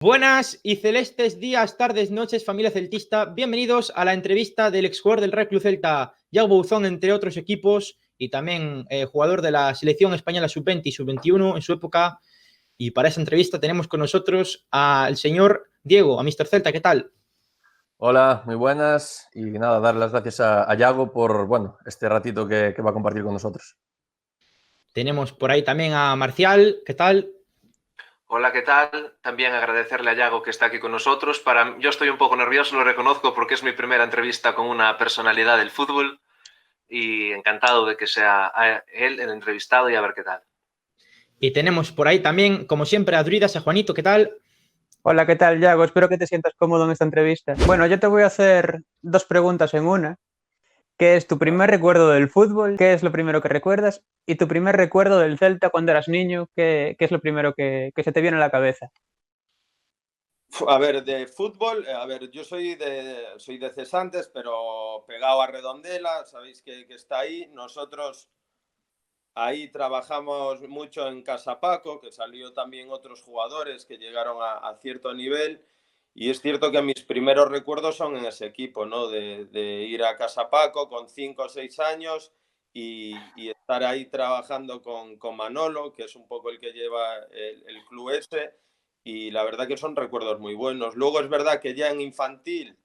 Buenas y celestes días, tardes, noches, familia celtista. Bienvenidos a la entrevista del exjugador del Real Club Celta, Yago Bouzón, entre otros equipos, y también jugador de la selección española sub-20 y sub-21 en su época. Y para esa entrevista tenemos con nosotros al señor Diego, a Mr. Celta. ¿Qué tal? Hola, muy buenas. Y nada, dar las gracias a Yago por este ratito que va a compartir con nosotros. Tenemos por ahí también a Marcial. ¿Qué tal? Hola, ¿qué tal? También agradecerle a Yago que está aquí con nosotros. Yo estoy un poco nervioso, lo reconozco, porque es mi primera entrevista con una personalidad del fútbol y encantado de que sea él el entrevistado y a ver qué tal. Y tenemos por ahí también, como siempre, a Druidas, a Juanito. ¿Qué tal? Hola, ¿qué tal, Yago? Espero que te sientas cómodo en esta entrevista. Bueno, yo te voy a hacer dos preguntas en una. ¿Qué es tu primer recuerdo del fútbol? ¿Qué es lo primero que recuerdas? Y tu primer recuerdo del Celta cuando eras niño, ¿qué es lo primero que se te viene a la cabeza? A ver, de fútbol, yo soy de Cesantes, pero pegado a Redondela, sabéis que está ahí. Nosotros ahí trabajamos mucho en Casa Paco, que salió también otros jugadores que llegaron a cierto nivel. Y es cierto que mis primeros recuerdos son en ese equipo, ¿no? De ir a Casa Paco con 5 o 6 años y estar ahí trabajando con Manolo, que es un poco el que lleva el club ese. Y la verdad que son recuerdos muy buenos. Luego es verdad que ya en infantil,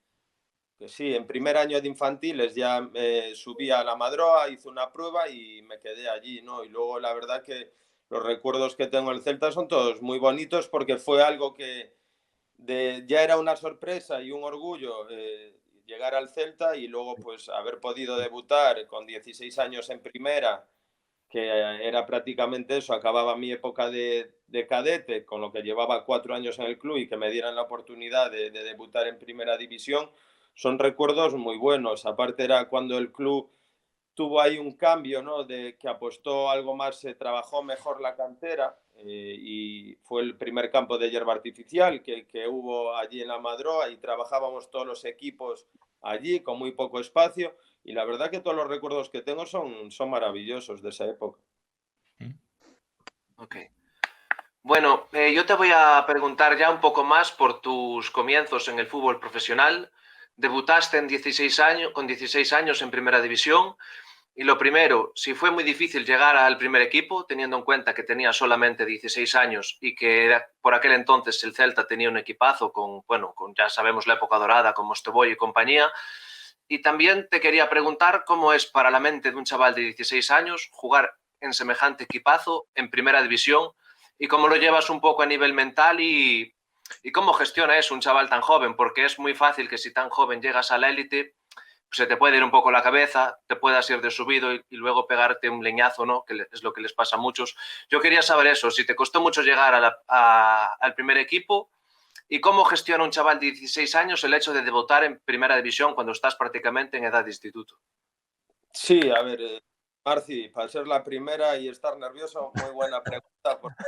que sí, en primer año de infantiles ya subí a la Madroa, hice una prueba y me quedé allí, ¿no? Y luego la verdad que los recuerdos que tengo del Celta son todos muy bonitos porque fue algo que ya era una sorpresa y un orgullo llegar al Celta y luego pues haber podido debutar con 16 años en primera, que era prácticamente eso, acababa mi época de cadete, con lo que llevaba 4 años en el club y que me dieran la oportunidad de debutar en primera división, son recuerdos muy buenos. Aparte era cuando el club tuvo ahí un cambio, ¿no? De que apostó algo más, se trabajó mejor la cantera y fue el primer campo de hierba artificial que hubo allí en la Madroa y trabajábamos todos los equipos allí con muy poco espacio y la verdad que todos los recuerdos que tengo son maravillosos de esa época. Ok. Bueno, yo te voy a preguntar ya un poco más por tus comienzos en el fútbol profesional. Debutaste con 16 años en Primera División. Y lo primero, si fue muy difícil llegar al primer equipo, teniendo en cuenta que tenía solamente 16 años y que por aquel entonces el Celta tenía un equipazo con ya sabemos la época dorada, con Mostovoy y compañía. Y también te quería preguntar cómo es para la mente de un chaval de 16 años jugar en semejante equipazo en Primera División y cómo lo llevas un poco a nivel mental y cómo gestiona eso un chaval tan joven, porque es muy fácil que si tan joven llegas a la élite, se te puede ir un poco la cabeza, te puedas ir de subido y luego pegarte un leñazo, ¿no? Que es lo que les pasa a muchos. Yo quería saber eso, si te costó mucho llegar al primer equipo y cómo gestiona un chaval de 16 años el hecho de debutar en primera división cuando estás prácticamente en edad de instituto. Sí, a ver, Marci, para ser la primera y estar nervioso, muy buena pregunta. Porque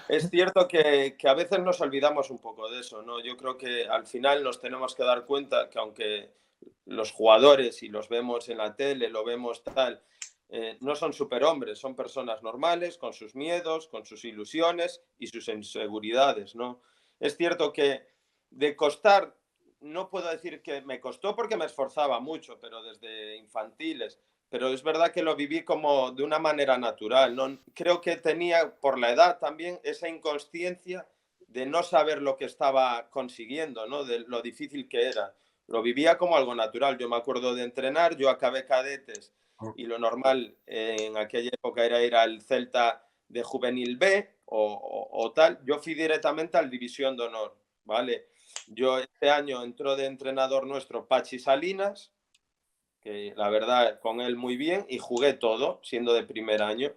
es cierto que a veces nos olvidamos un poco de eso, ¿no? Yo creo que al final nos tenemos que dar cuenta que aunque los jugadores, y los vemos en la tele, lo vemos tal, no son superhombres, son personas normales, con sus miedos, con sus ilusiones y sus inseguridades, ¿no? Es cierto que de costar, no puedo decir que me costó porque me esforzaba mucho, pero desde infantiles, pero es verdad que lo viví como de una manera natural, ¿no? Creo que tenía, por la edad también, esa inconsciencia de no saber lo que estaba consiguiendo, ¿no? De lo difícil que era. Lo vivía como algo natural. Yo me acuerdo de entrenar, yo acabé cadetes y lo normal en aquella época era ir al Celta de Juvenil B o tal. Yo fui directamente al División de Honor, ¿vale? Yo este año entró de entrenador nuestro Pachi Salinas, que la verdad con él muy bien y jugué todo, siendo de primer año.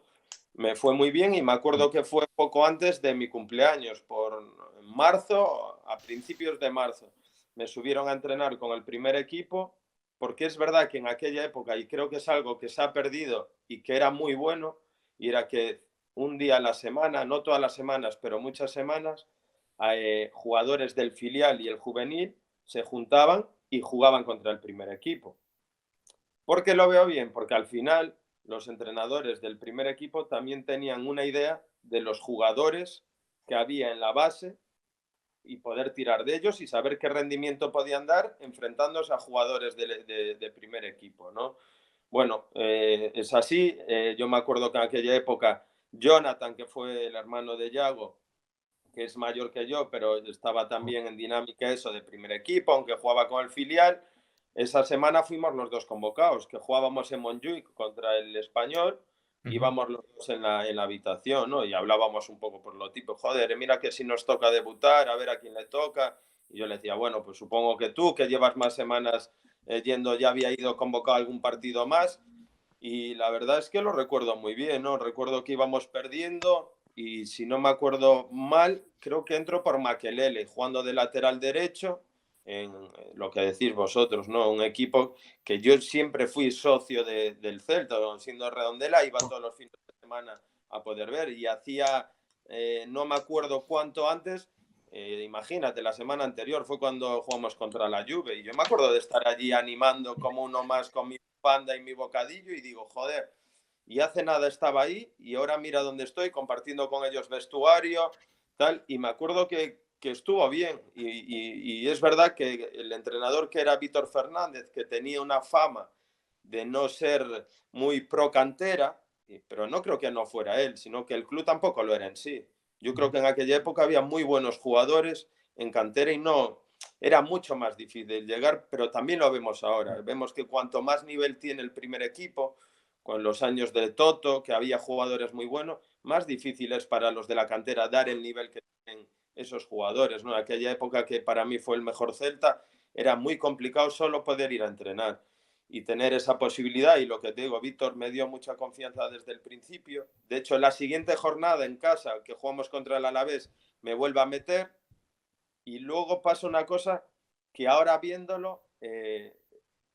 Me fue muy bien y me acuerdo que fue poco antes de mi cumpleaños, por marzo, a principios de marzo. Me subieron a entrenar con el primer equipo, porque es verdad que en aquella época, y creo que es algo que se ha perdido y que era muy bueno, y era que un día a la semana, no todas las semanas, pero muchas semanas, jugadores del filial y el juvenil se juntaban y jugaban contra el primer equipo. ¿Por qué lo veo bien? Porque al final los entrenadores del primer equipo también tenían una idea de los jugadores que había en la base y poder tirar de ellos y saber qué rendimiento podían dar enfrentándose a jugadores de primer equipo, ¿no? Bueno, es así. Yo me acuerdo que en aquella época Jonathan, que fue el hermano de Yago, que es mayor que yo, pero estaba también en dinámica eso de primer equipo, aunque jugaba con el filial. Esa semana fuimos los dos convocados, que jugábamos en Montjuic contra el Español, íbamos los dos en la habitación, ¿no? Y hablábamos un poco por lo tipo, joder, mira que si nos toca debutar, a ver a quién le toca. Y yo le decía, bueno, pues supongo que tú, que llevas más semanas yendo, ya había ido convocado a algún partido más. Y la verdad es que lo recuerdo muy bien, ¿no? Recuerdo que íbamos perdiendo y si no me acuerdo mal, creo que entró por Makelele, jugando de lateral derecho, en lo que decís vosotros, ¿no? Un equipo que yo siempre fui socio del Celta, siendo Redondela, iba todos los fines de semana a poder ver y hacía, no me acuerdo cuánto antes, imagínate, la semana anterior fue cuando jugamos contra la Juve y yo me acuerdo de estar allí animando como uno más con mi panda y mi bocadillo y digo, joder, y hace nada estaba ahí y ahora mira dónde estoy compartiendo con ellos vestuario, tal, y me acuerdo que estuvo bien y es verdad que el entrenador que era Víctor Fernández, que tenía una fama de no ser muy pro cantera, pero no creo que no fuera él, sino que el club tampoco lo era en sí. Yo creo que en aquella época había muy buenos jugadores en cantera y no, era mucho más difícil llegar, pero también lo vemos ahora. Vemos que cuanto más nivel tiene el primer equipo, con los años de Toto, que había jugadores muy buenos, más difícil es para los de la cantera dar el nivel que tienen esos jugadores, ¿no? En aquella época que para mí fue el mejor Celta, era muy complicado solo poder ir a entrenar y tener esa posibilidad. Y lo que te digo, Víctor me dio mucha confianza desde el principio. De hecho, la siguiente jornada en casa, que jugamos contra el Alavés, me vuelve a meter. Y luego pasa una cosa que ahora viéndolo,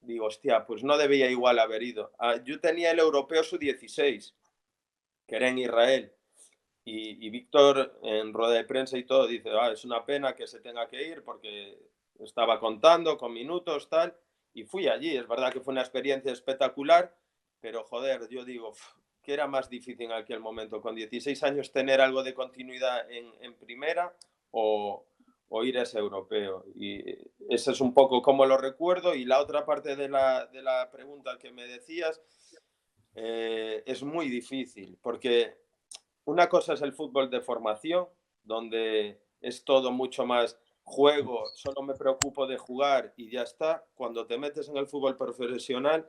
digo, hostia, pues no debía igual haber ido. Yo tenía el europeo sub-16, que era en Israel. Y Víctor, en rueda de prensa y todo, dice, es una pena que se tenga que ir porque estaba contando con minutos, tal. Y fui allí. Es verdad que fue una experiencia espectacular, pero joder, yo digo, que era más difícil en aquel momento, con 16 años, tener algo de continuidad en primera o ir a ese europeo. Y ese es un poco como lo recuerdo. Y la otra parte de la pregunta que me decías, es muy difícil, porque una cosa es el fútbol de formación, donde es todo mucho más juego, solo me preocupo de jugar y ya está. Cuando te metes en el fútbol profesional,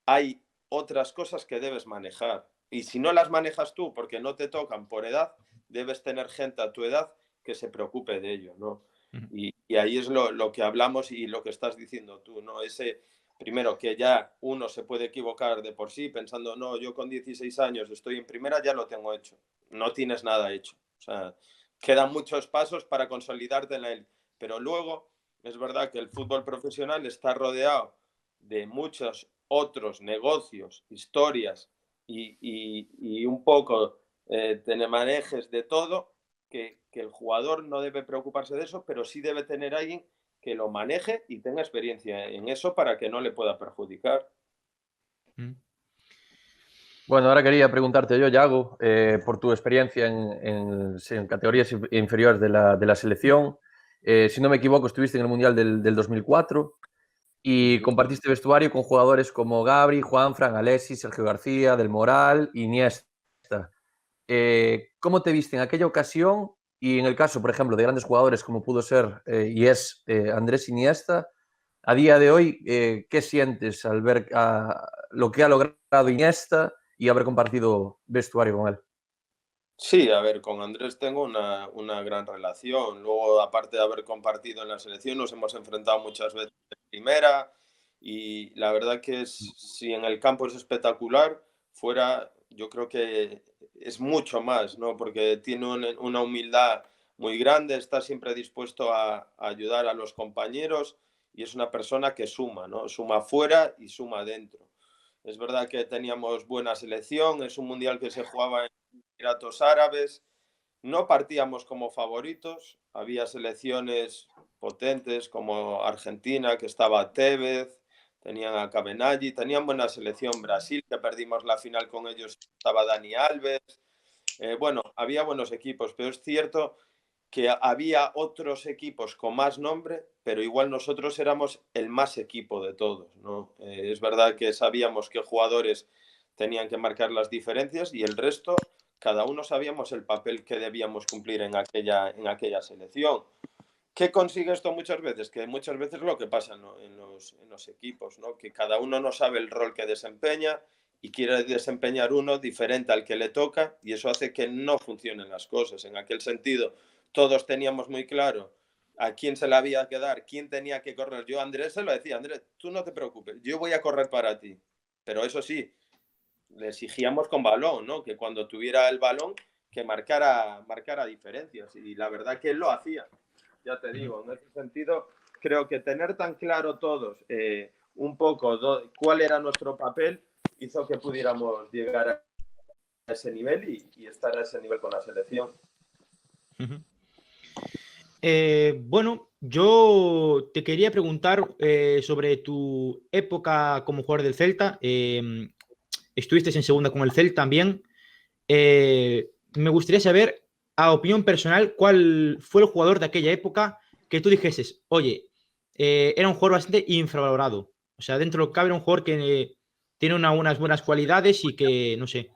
hay otras cosas que debes manejar. Y si no las manejas tú porque no te tocan por edad, debes tener gente a tu edad que se preocupe de ello, ¿no? Y ahí es lo que hablamos y lo que estás diciendo tú, ¿no? Ese, primero, que ya uno se puede equivocar de por sí pensando, no, yo con 16 años estoy en primera, ya lo tengo hecho. No tienes nada hecho. O sea, quedan muchos pasos para consolidarte en la élite. Pero luego, es verdad que el fútbol profesional está rodeado de muchos otros negocios, historias y un poco manejes de todo, que el jugador no debe preocuparse de eso, pero sí debe tener alguien que lo maneje y tenga experiencia en eso para que no le pueda perjudicar. Bueno, ahora quería preguntarte yo, Yago, por tu experiencia en categorías inferiores de la selección. Si no me equivoco, estuviste en el Mundial del 2004 y compartiste vestuario con jugadores como Gabri, Juanfran, Alexis, Sergio García, Del Moral, Iniesta. ¿Cómo te viste en aquella ocasión? Y en el caso, por ejemplo, de grandes jugadores como pudo ser y es Andrés Iniesta, a día de hoy, ¿qué sientes al ver lo que ha logrado Iniesta y haber compartido vestuario con él? Sí, a ver, con Andrés tengo una gran relación. Luego, aparte de haber compartido en la selección, nos hemos enfrentado muchas veces en primera y la verdad que si en el campo es espectacular, fuera yo creo que es mucho más, ¿no? Porque tiene una humildad muy grande, está siempre dispuesto a ayudar a los compañeros y es una persona que suma, ¿no? Suma fuera y suma dentro. Es verdad que teníamos buena selección, es un mundial que se jugaba en Emiratos Árabes, no partíamos como favoritos, había selecciones potentes como Argentina, que estaba Tevez, tenían a Cabenagui, tenían buena selección Brasil, que perdimos la final con ellos, estaba Dani Alves. Bueno, había buenos equipos, pero es cierto que había otros equipos con más nombre, pero igual nosotros éramos el más equipo de todos, ¿no? Es verdad que sabíamos qué jugadores tenían que marcar las diferencias y el resto, cada uno sabíamos el papel que debíamos cumplir en aquella selección. ¿Qué consigue esto muchas veces? Que muchas veces lo que pasa, ¿no?, en los equipos, ¿no?, que cada uno no sabe el rol que desempeña y quiere desempeñar uno diferente al que le toca y eso hace que no funcionen las cosas. En aquel sentido, todos teníamos muy claro a quién se le había que dar, quién tenía que correr. Yo a Andrés se lo decía: Andrés, tú no te preocupes, yo voy a correr para ti. Pero eso sí, le exigíamos con balón, ¿no?, que cuando tuviera el balón, que marcara diferencias. Y la verdad que él lo hacía. Ya te digo, en ese sentido, creo que tener tan claro todos un poco cuál era nuestro papel hizo que pudiéramos llegar a ese nivel y estar a ese nivel con la selección. Bueno, yo te quería preguntar sobre tu época como jugador del Celta. Estuviste en segunda con el Celta también. Me gustaría saber, a opinión personal, cuál fue el jugador de aquella época que tú dijeses, oye, era un jugador bastante infravalorado. O sea, dentro de lo que cabe era un jugador que tiene unas buenas cualidades y que, no sé.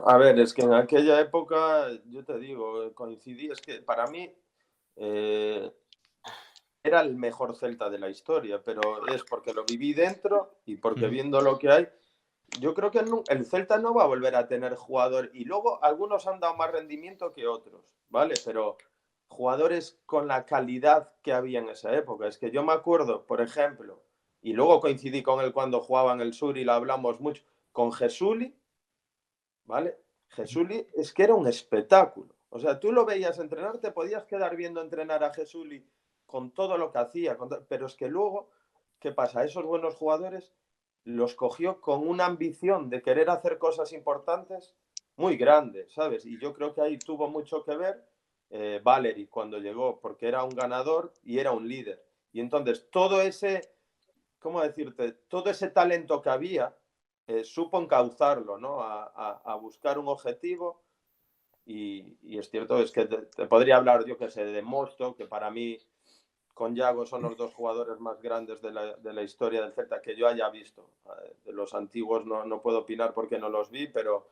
A ver, es que en aquella época, yo te digo, coincidí, es que para mí era el mejor Celta de la historia, pero es porque lo viví dentro y porque viendo lo que hay, yo creo que el Celta no va a volver a tener jugador, y luego algunos han dado más rendimiento que otros, ¿vale? Pero jugadores con la calidad que había en esa época. Es que yo me acuerdo, por ejemplo, y luego coincidí con él cuando jugaba en el Sur y lo hablamos mucho, con Jesuli, ¿vale? Jesuli es que era un espectáculo. O sea, tú lo veías entrenar, te podías quedar viendo entrenar a Jesuli con todo lo que hacía, pero es que luego, ¿qué pasa? Esos buenos jugadores los cogió con una ambición de querer hacer cosas importantes muy grande, ¿sabes? Y yo creo que ahí tuvo mucho que ver Valeri cuando llegó, porque era un ganador y era un líder. Y entonces todo ese, ¿cómo decirte? Todo ese talento que había, supo encauzarlo, ¿no?, a buscar un objetivo. Y es cierto, es que te podría hablar, yo que sé, de Mosto, que para mí con Yago son los dos jugadores más grandes de la historia del Celta que yo haya visto. De los antiguos no puedo opinar porque no los vi, pero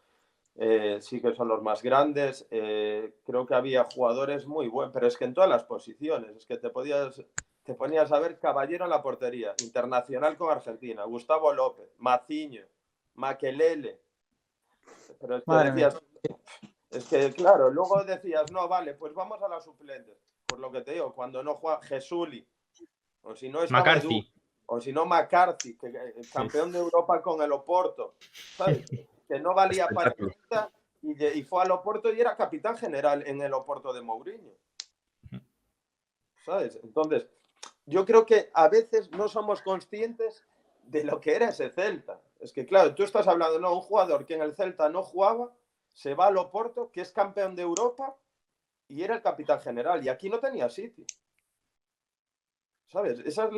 sí que son los más grandes. Creo que había jugadores muy buenos, pero es que en todas las posiciones, es que te ponías a ver Caballero en la portería, internacional con Argentina, Gustavo López, Maciño, Makelele. Pero es que decías, es que claro, luego decías, no, vale, pues vamos a las suplentes. Por lo que te digo, cuando no juega Jesuli, o si no está Medú, o si no McCarthy, que campeón de Europa con el Oporto, ¿sabes? Que no valía para nada y fue al Oporto y era capitán general en el Oporto de Mourinho, ¿sabes? Entonces, yo creo que a veces no somos conscientes de lo que era ese Celta. Es que claro, tú estás hablando, no, un jugador que en el Celta no jugaba, se va al Oporto, que es campeón de Europa y era el capitán general, y aquí no tenía sitio, ¿sabes? Esa es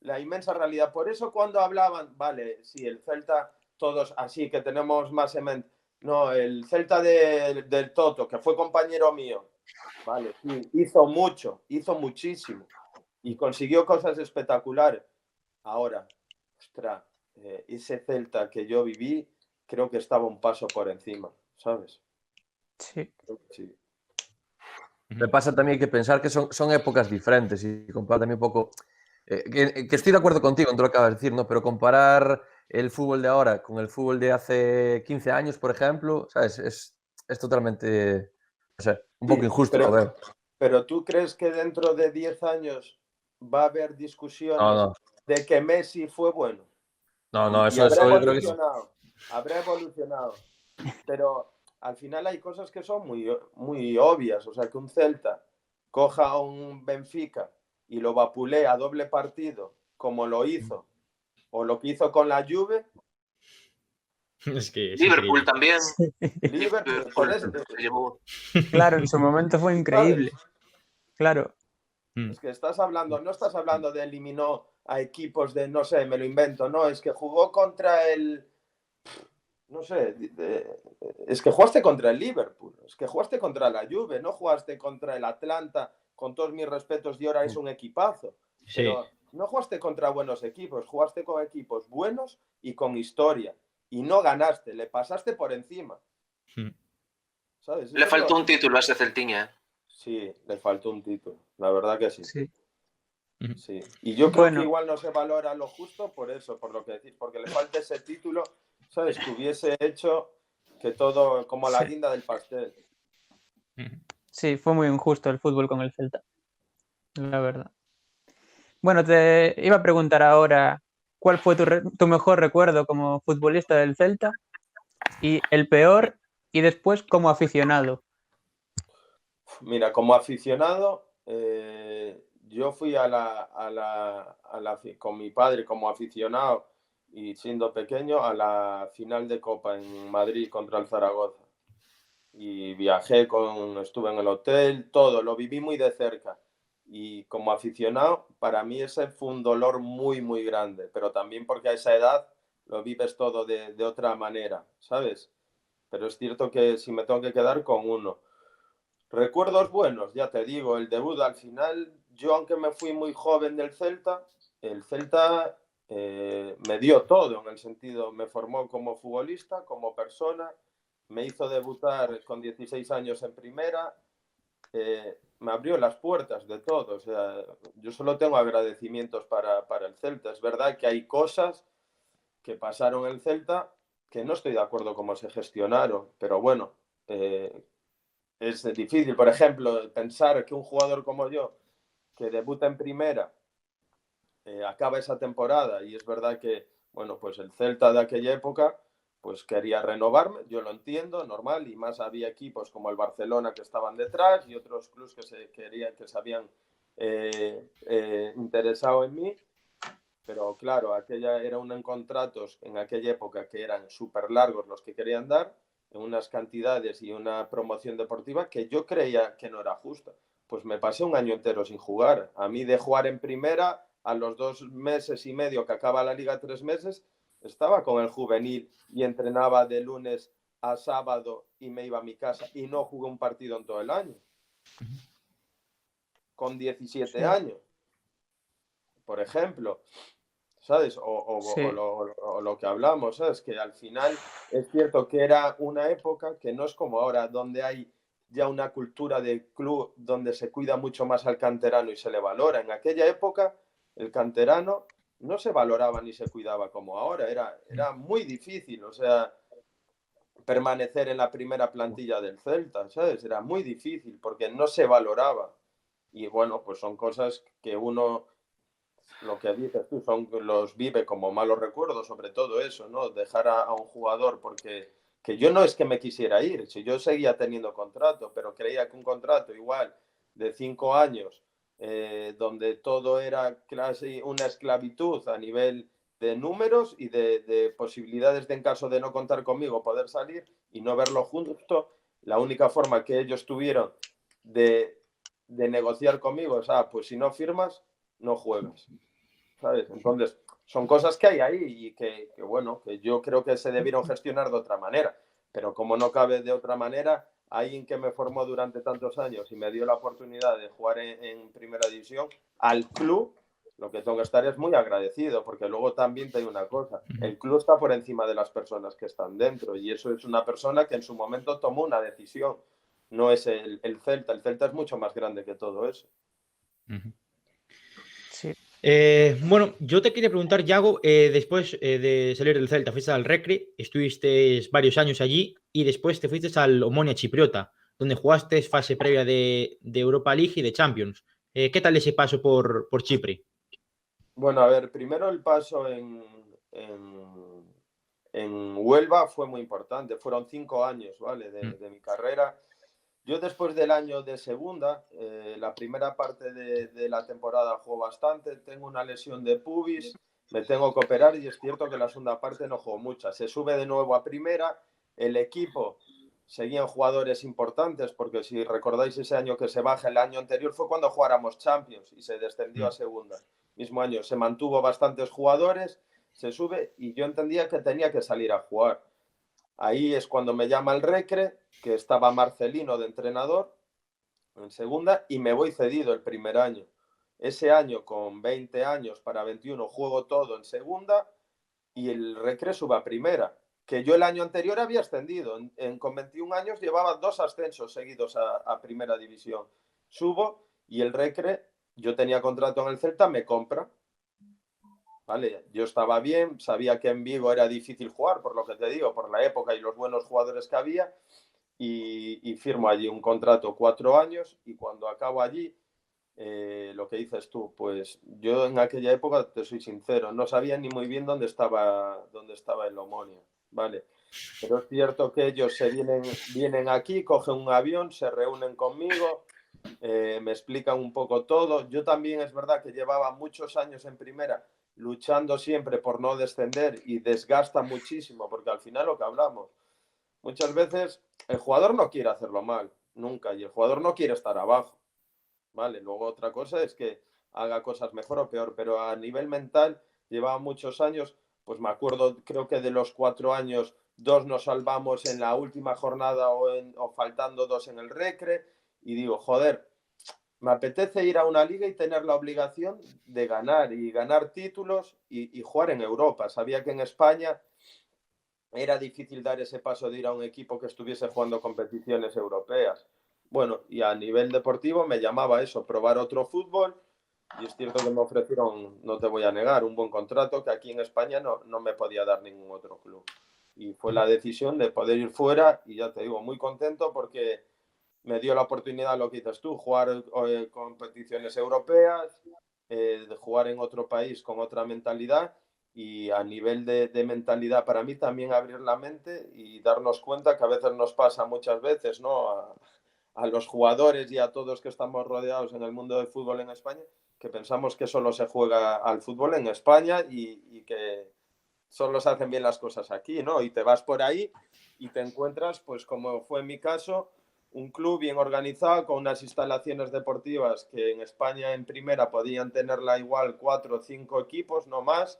la inmensa realidad. Por eso cuando hablaban, vale, sí, el Celta, todos así, que tenemos más en mente, no, el Celta del Toto, que fue compañero mío, vale, sí, hizo mucho, hizo muchísimo y consiguió cosas espectaculares. Ahora, ostras, ese Celta que yo viví, creo que estaba un paso por encima, ¿sabes? Sí. Sí. Me pasa también que pensar que son épocas diferentes y comparar también un poco... que estoy de acuerdo contigo en todo lo que acabas de decir, ¿no? Pero comparar el fútbol de ahora con el fútbol de hace 15 años, por ejemplo, ¿sabes? Es totalmente, no sé, un poco injusto, joder. Pero ¿tú crees que dentro de 10 años va a haber discusiones de que Messi fue bueno? No, y habrá eso yo creo que sí. Habrá evolucionado. Pero al final hay cosas que son muy, muy obvias. O sea, que un Celta coja a un Benfica y lo vapulea a doble partido, como lo hizo, o lo que hizo con la Juve. Es que es Liverpool increíble. También. Liverpool, por eso. Se llevó. Claro, en su momento fue increíble. Claro. Es que no estás hablando de eliminó a equipos de, no sé, me lo invento, no, es que jugó contra el no sé, es que jugaste contra el Liverpool, es que jugaste contra la Juve, no jugaste contra el Atlanta, con todos mis respetos, y ahora es un equipazo. Sí. Pero no jugaste contra buenos equipos, jugaste con equipos buenos y con historia. Y no ganaste, le pasaste por encima. ¿Sabes? Le faltó un título a ese Celtiña. Sí, le faltó un título, la verdad que sí. Sí. Sí. Y yo creo que igual no se valora lo justo por eso, por lo que decís, porque le falta ese título, ¿sabes? Que hubiese hecho que todo, como la guinda del pastel. Sí, fue muy injusto el fútbol con el Celta, la verdad. Bueno, te iba a preguntar ahora cuál fue tu mejor recuerdo como futbolista del Celta y el peor, y después como aficionado. Mira, como aficionado, yo fui con mi padre como aficionado y siendo pequeño a la final de Copa en Madrid contra el Zaragoza. Y viajé, estuve en el hotel, todo, lo viví muy de cerca. Y como aficionado, para mí ese fue un dolor muy, muy grande, pero también porque a esa edad lo vives todo de otra manera, ¿sabes? Pero es cierto que si me tengo que quedar con uno. Recuerdos buenos, ya te digo, el debut al final, yo aunque me fui muy joven del Celta, el Celta me dio todo, en el sentido, me formó como futbolista, como persona, me hizo debutar con 16 años en primera, me abrió las puertas de todo. O sea, yo solo tengo agradecimientos para el Celta. Es verdad que hay cosas que pasaron en el Celta que no estoy de acuerdo cómo se gestionaron, pero bueno, es difícil. Por ejemplo, pensar que un jugador como yo, que debuta en primera, acaba esa temporada y es verdad que, bueno, pues el Celta de aquella época pues quería renovarme, yo lo entiendo, normal, y más había equipos como el Barcelona que estaban detrás y otros clubes que se habían interesado en mí, pero claro, aquella era un contratos en aquella época que eran súper largos los que querían dar, en unas cantidades y una promoción deportiva que yo creía que no era justa. Pues me pasé un año entero sin jugar. A mí de jugar en primera, a los 2 meses y medio que acaba la liga, 3 meses, estaba con el juvenil y entrenaba de lunes a sábado y me iba a mi casa y no jugué un partido en todo el año. Con 17 años, por ejemplo. ¿Sabes? O lo que hablamos, ¿sabes? Que al final es cierto que era una época que no es como ahora, donde hay ya una cultura de club donde se cuida mucho más al canterano y se le valora. En aquella época el canterano no se valoraba ni se cuidaba como ahora, era muy difícil, o sea, permanecer en la primera plantilla del Celta, ¿sabes? Era muy difícil porque no se valoraba. Y bueno, pues son cosas que uno, lo que dices tú, los vive como malos recuerdos, sobre todo eso, ¿no? Dejar a un jugador porque que yo no es que me quisiera ir, si yo seguía teniendo contrato, pero creía que un contrato igual de 5 años, donde todo era casi una esclavitud a nivel de números y de posibilidades de, en caso de no contar conmigo, poder salir y no verlo justo, la única forma que ellos tuvieron de negociar conmigo es, pues si no firmas, no juegas. ¿Sabes? Entonces, son cosas que hay ahí y bueno, que yo creo que se debieron gestionar de otra manera. Pero como no cabe de otra manera, alguien que me formó durante tantos años y me dio la oportunidad de jugar en primera división, al club, lo que tengo que estar es muy agradecido, porque luego también te digo una cosa, el club está por encima de las personas que están dentro y eso es una persona que en su momento tomó una decisión. No es el Celta, el Celta es mucho más grande que todo eso. Sí. Bueno, yo te quería preguntar, Yago, después de salir del Celta, fuiste al Recre, estuviste varios años allí y después te fuiste al Omonia Chipriota, donde jugaste fase previa de Europa League y de Champions. ¿Qué tal ese paso por Chipre? Bueno, a ver, primero el paso en Huelva fue muy importante. Fueron 5 años, ¿vale? De mi carrera. Yo después del año de segunda, la primera parte de la temporada juego bastante, tengo una lesión de pubis, me tengo que operar y es cierto que la segunda parte no juego mucha. Se sube de nuevo a primera, el equipo seguían jugadores importantes, porque si recordáis ese año que se baja, el año anterior fue cuando jugáramos Champions y se descendió a segunda. Mismo año se mantuvo bastantes jugadores, se sube y yo entendía que tenía que salir a jugar. Ahí es cuando me llama el Recre, que estaba Marcelino de entrenador en segunda, y me voy cedido el primer año. Ese año, con 20 años para 21, juego todo en segunda y el Recre sube a primera, que yo el año anterior había ascendido. Con 21 años llevaba 2 ascensos seguidos a primera división. Subo y el Recre, yo tenía contrato en el Celta, me compra. Vale, yo estaba bien, sabía que en Vigo era difícil jugar, por lo que te digo, por la época y los buenos jugadores que había, y firmo allí un contrato 4 años, y cuando acabo allí, lo que dices tú, pues yo en aquella época, te soy sincero, no sabía ni muy bien dónde estaba el Omonia, ¿vale? Pero es cierto que ellos vienen aquí, cogen un avión, se reúnen conmigo, me explican un poco todo. Yo también es verdad que llevaba muchos años en primera luchando siempre por no descender y desgasta muchísimo, porque al final lo que hablamos, muchas veces el jugador no quiere hacerlo mal, nunca, y el jugador no quiere estar abajo, ¿vale? Luego otra cosa es que haga cosas mejor o peor, pero a nivel mental llevaba muchos años, pues me acuerdo, creo que de los 4 años, 2 nos salvamos en la última jornada o faltando 2 en el Recre, y digo, joder, me apetece ir a una liga y tener la obligación de ganar y ganar títulos y jugar en Europa. Sabía que en España era difícil dar ese paso de ir a un equipo que estuviese jugando competiciones europeas. Bueno, y a nivel deportivo me llamaba eso, probar otro fútbol, y es cierto que me ofrecieron, no te voy a negar, un buen contrato que aquí en España no me podía dar ningún otro club. Y fue la decisión de poder ir fuera, y ya te digo, muy contento porque me dio la oportunidad, lo que dices tú, jugar competiciones europeas, de jugar en otro país con otra mentalidad, y a nivel de mentalidad para mí también abrir la mente y darnos cuenta que a veces nos pasa muchas veces, ¿no? A los jugadores y a todos que estamos rodeados en el mundo del fútbol en España, que pensamos que solo se juega al fútbol en España y que solo se hacen bien las cosas aquí, ¿no? Y te vas por ahí y te encuentras, pues como fue en mi caso, un club bien organizado, con unas instalaciones deportivas que en España en primera podían tenerla igual 4 o 5 equipos, no más,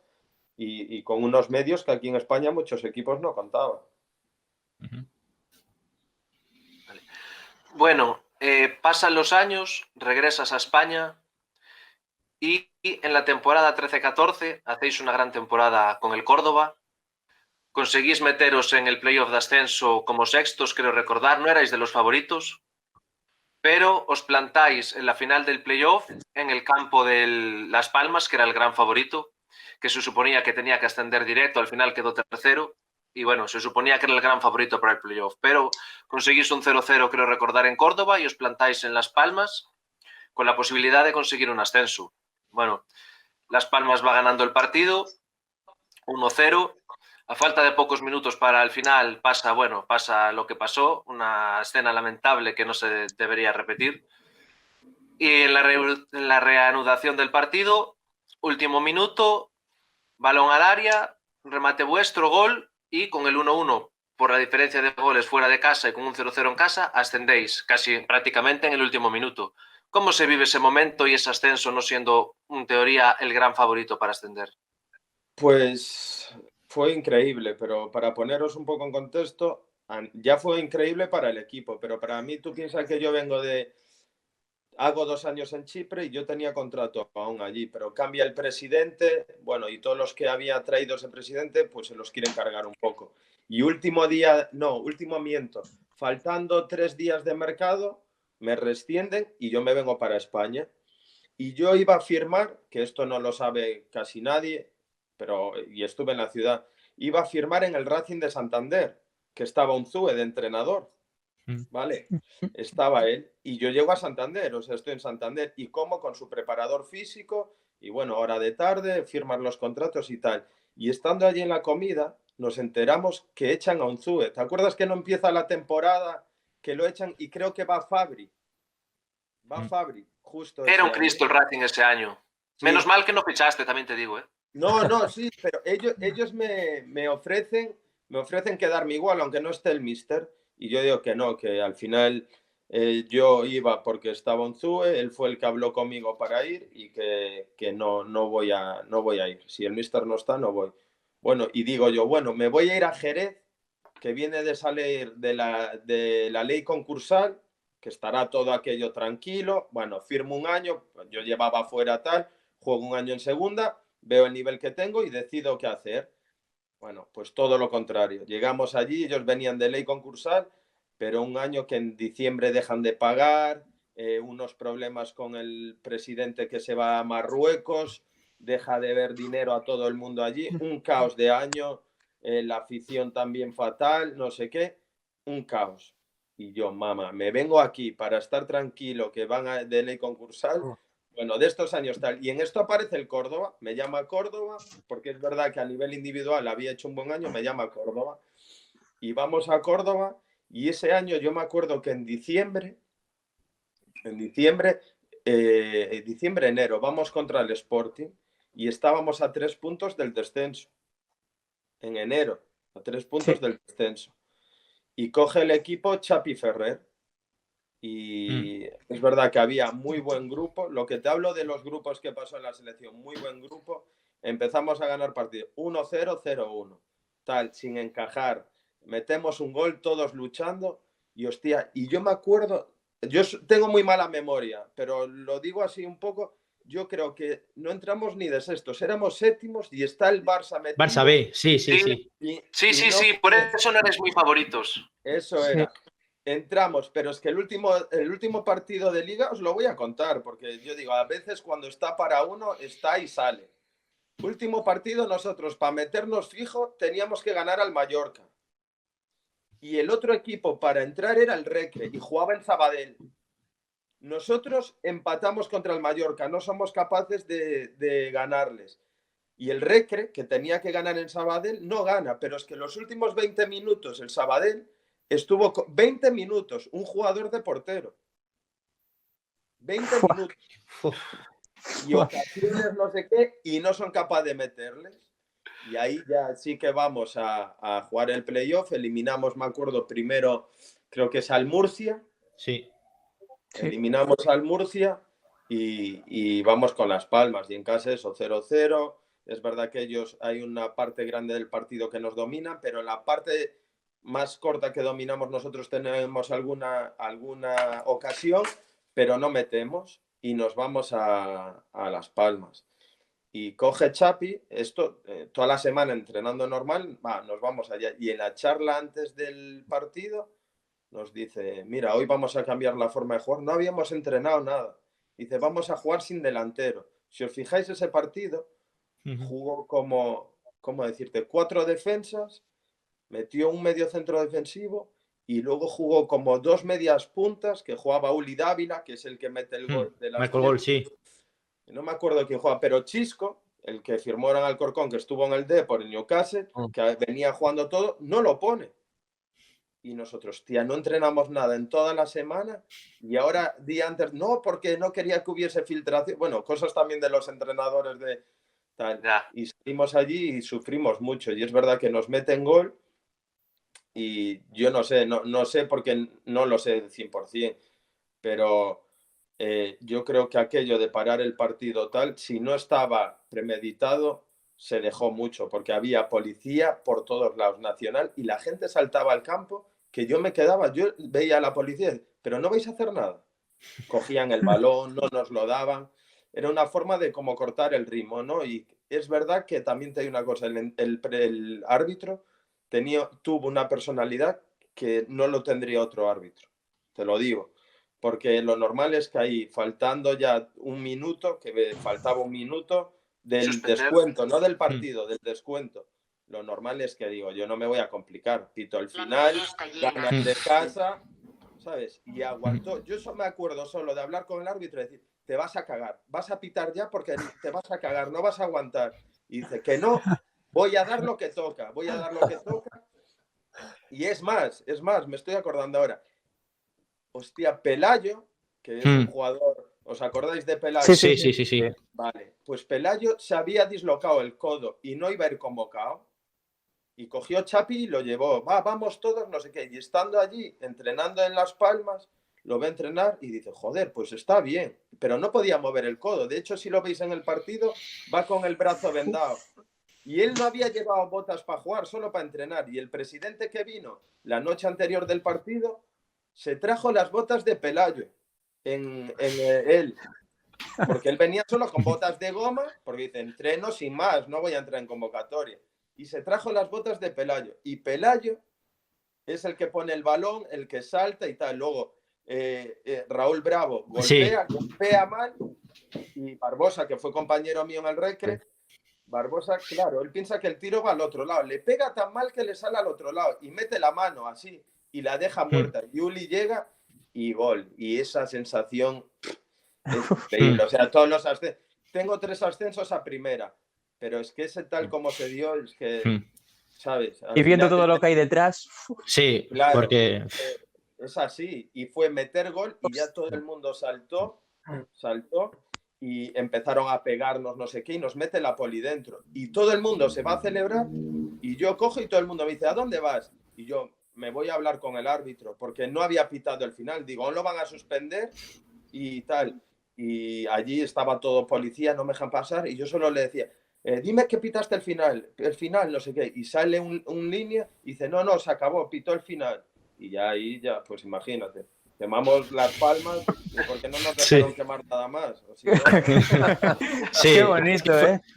y con unos medios que aquí en España muchos equipos no contaban. Vale. Bueno, pasan los años, regresas a España y en la temporada 13-14 hacéis una gran temporada con el Córdoba. Conseguís meteros en el playoff de ascenso como sextos, creo recordar, no erais de los favoritos, pero os plantáis en la final del playoff en el campo de Las Palmas, que era el gran favorito, que se suponía que tenía que ascender directo, al final quedó tercero, y bueno, se suponía que era el gran favorito para el playoff, pero conseguís un 0-0, creo recordar, en Córdoba, y os plantáis en Las Palmas con la posibilidad de conseguir un ascenso. Bueno, Las Palmas va ganando el partido, 1-0, a falta de pocos minutos para el final pasa lo que pasó, una escena lamentable que no se debería repetir. Y en la reanudación del partido, último minuto, balón al área, remate vuestro, gol, y con el 1-1 por la diferencia de goles fuera de casa y con un 0-0 en casa, ascendéis casi prácticamente en el último minuto. ¿Cómo se vive ese momento y ese ascenso no siendo, en teoría, el gran favorito para ascender? Pues fue increíble, pero para poneros un poco en contexto, ya fue increíble para el equipo, pero para mí, tú piensas que yo hago 2 años en Chipre y yo tenía contrato aún allí, pero cambia el presidente, bueno, y todos los que había traído ese presidente, pues se los quieren cargar un poco. Y último miento, faltando 3 días de mercado, me rescinden y yo me vengo para España. Y yo iba a firmar, que esto no lo sabe casi nadie, y estuve en la ciudad, iba a firmar en el Racing de Santander, que estaba Unzúe de entrenador, ¿vale? Estaba él, y yo llego a Santander, o sea, estoy en Santander, y como con su preparador físico, y bueno, hora de tarde, firman los contratos y tal. Y estando allí en la comida, nos enteramos que echan a Unzúe. ¿Te acuerdas que no empieza la temporada, que lo echan, y creo que va Fabri? Va Fabri, justo ese Era un año. Cristo el Racing ese año. Sí. Menos mal que no fichaste, también te digo, ¿eh? No, sí, pero ellos me ofrecen quedarme igual, aunque no esté el míster, y yo digo que no, que al final yo iba porque estaba Unzúe, él fue el que habló conmigo para ir, y que no voy a ir. Si el míster no está, no voy. Bueno, y digo yo, bueno, me voy a ir a Jerez que viene de salir de la ley concursal, que estará todo aquello tranquilo. Bueno, firmo un año, yo llevaba fuera tal, juego un año en segunda, veo el nivel que tengo y decido qué hacer. Bueno, pues todo lo contrario. Llegamos allí, ellos venían de ley concursal, pero un año que en diciembre dejan de pagar, unos problemas con el presidente que se va a Marruecos, deja de ver dinero a todo el mundo allí, un caos de año, la afición también fatal, no sé qué, un caos. Y yo, mamá, me vengo aquí para estar tranquilo, que van de ley concursal. Bueno, de estos años tal. Y en esto aparece el Córdoba, me llama Córdoba, porque es verdad que a nivel individual había hecho un buen año, me llama Córdoba. Y vamos a Córdoba, y ese año yo me acuerdo que en diciembre, enero, vamos contra el Sporting y estábamos a 3 puntos del descenso. En enero, a 3 puntos del descenso. Y coge el equipo Chapi Ferrer. Y es verdad que había muy buen grupo. Lo que te hablo de los grupos que pasó en la selección, muy buen grupo. Empezamos a ganar partidos 1-0, 0-1, tal, sin encajar. Metemos un gol, todos luchando. Y hostia, y yo me acuerdo, yo tengo muy mala memoria, pero lo digo así un poco. Yo creo que no entramos ni de sextos, éramos séptimos y está el Barça metido. Barça B, sí. Sí, por eso no eres muy favoritos. Eso era. Entramos, pero es que el último partido de liga os lo voy a contar, porque yo digo, a veces cuando está para uno, está y sale. Último partido, nosotros para meternos fijo teníamos que ganar al Mallorca. Y el otro equipo para entrar era el Recre y jugaba en Sabadell. Nosotros empatamos contra el Mallorca, no somos capaces de ganarles. Y el Recre, que tenía que ganar en Sabadell, no gana, pero es que los últimos 20 minutos el Sabadell estuvo 20 minutos, un jugador de portero. 20 minutos. Y ocasiones no sé qué, y no son capaces de meterles. Y ahí ya sí que vamos a jugar el playoff. Eliminamos, me acuerdo, primero creo que es al Murcia. Sí. Eliminamos al Murcia y vamos con Las Palmas. Y en casa eso, 0-0. Es verdad que ellos, hay una parte grande del partido que nos dominan, pero en la parte más corta que dominamos nosotros tenemos alguna ocasión, pero no metemos y nos vamos a Las Palmas. Y coge Chapi, esto toda la semana entrenando normal, nos vamos allá. Y en la charla antes del partido nos dice, mira, hoy vamos a cambiar la forma de jugar. No habíamos entrenado nada. Dice, vamos a jugar sin delantero. Si os fijáis ese partido, jugó ¿cómo decirte? 4 defensas, metió un medio centro defensivo y luego jugó como 2 medias puntas, que jugaba Uli Dávila, que es el que mete el gol de la Marco gol, sí. No me acuerdo quién juega, pero Chisco, el que firmó en Alcorcón, que estuvo en el Depor, en Newcastle, que venía jugando todo, no lo pone. Y nosotros, tía, no entrenamos nada en toda la semana y ahora, día antes, no, porque no quería que hubiese filtración. Bueno, cosas también de los entrenadores de tal. Y salimos allí y sufrimos mucho. Y es verdad que nos meten gol y yo no sé porque no lo sé 100%, pero yo creo que aquello de parar el partido tal, si no estaba premeditado, se dejó mucho, porque había policía por todos lados, nacional, y la gente saltaba al campo, que yo me quedaba, yo veía a la policía, pero no vais a hacer nada. Cogían el balón, no nos lo daban. Era una forma de como cortar el ritmo, ¿no? Y es verdad que también te hay una cosa, el árbitro tuvo una personalidad que no lo tendría otro árbitro, te lo digo. Porque lo normal es que ahí, faltando ya un minuto, que faltaba un minuto del descuento, no del partido, del descuento. Lo normal es que digo, yo no me voy a complicar. Pito el final, ganas de casa, ¿sabes? Y aguantó. Yo me acuerdo solo de hablar con el árbitro y decir, te vas a cagar, vas a pitar ya porque te vas a cagar, no vas a aguantar. Y dice, que no, voy a dar lo que toca, voy a dar lo que toca. Y es más, me estoy acordando ahora. Hostia, Pelayo, que es un jugador, ¿os acordáis de Pelayo? Sí. Vale, pues Pelayo se había dislocado el codo y no iba a ir convocado. Y cogió Chapi y lo llevó. Vamos todos, no sé qué. Y estando allí, entrenando en Las Palmas, lo ve entrenar y dice, joder, pues está bien. Pero no podía mover el codo. De hecho, si lo veis en el partido, va con el brazo vendado. Y él no había llevado botas para jugar, solo para entrenar. Y el presidente que vino la noche anterior del partido se trajo las botas de Pelayo en él. Porque él venía solo con botas de goma, porque dice, entreno sin más, no voy a entrar en convocatoria. Y se trajo las botas de Pelayo. Y Pelayo es el que pone el balón, el que salta y tal. Luego Raúl Bravo golpea mal. Y Barbosa, que fue compañero mío en el Recre, Barbosa, claro, él piensa que el tiro va al otro lado. Le pega tan mal que le sale al otro lado y mete la mano así y la deja muerta. Y Uli llega y gol. Y esa sensación es increíble. O sea, todos los ascensos. Tengo 3 ascensos a primera, pero es que ese tal como se dio, es que, ¿sabes? Y viendo todo lo que hay detrás. Sí, claro, porque... es así. Y fue meter gol y ya todo el mundo saltó y empezaron a pegarnos no sé qué y nos mete la poli dentro. Y todo el mundo se va a celebrar y yo cojo y todo el mundo me dice, ¿a dónde vas? Y yo me voy a hablar con el árbitro porque no había pitado el final. Digo, ¿no lo van a suspender? Y tal. Y allí estaba todo policía, no me dejan pasar y yo solo le decía, dime que pitaste el final, no sé qué. Y sale un línea y dice, no, se acabó, pitó el final. Y ya ahí, pues imagínate. Quemamos las palmas porque no nos dejaron quemar nada más. O si no... Sí, qué bonito,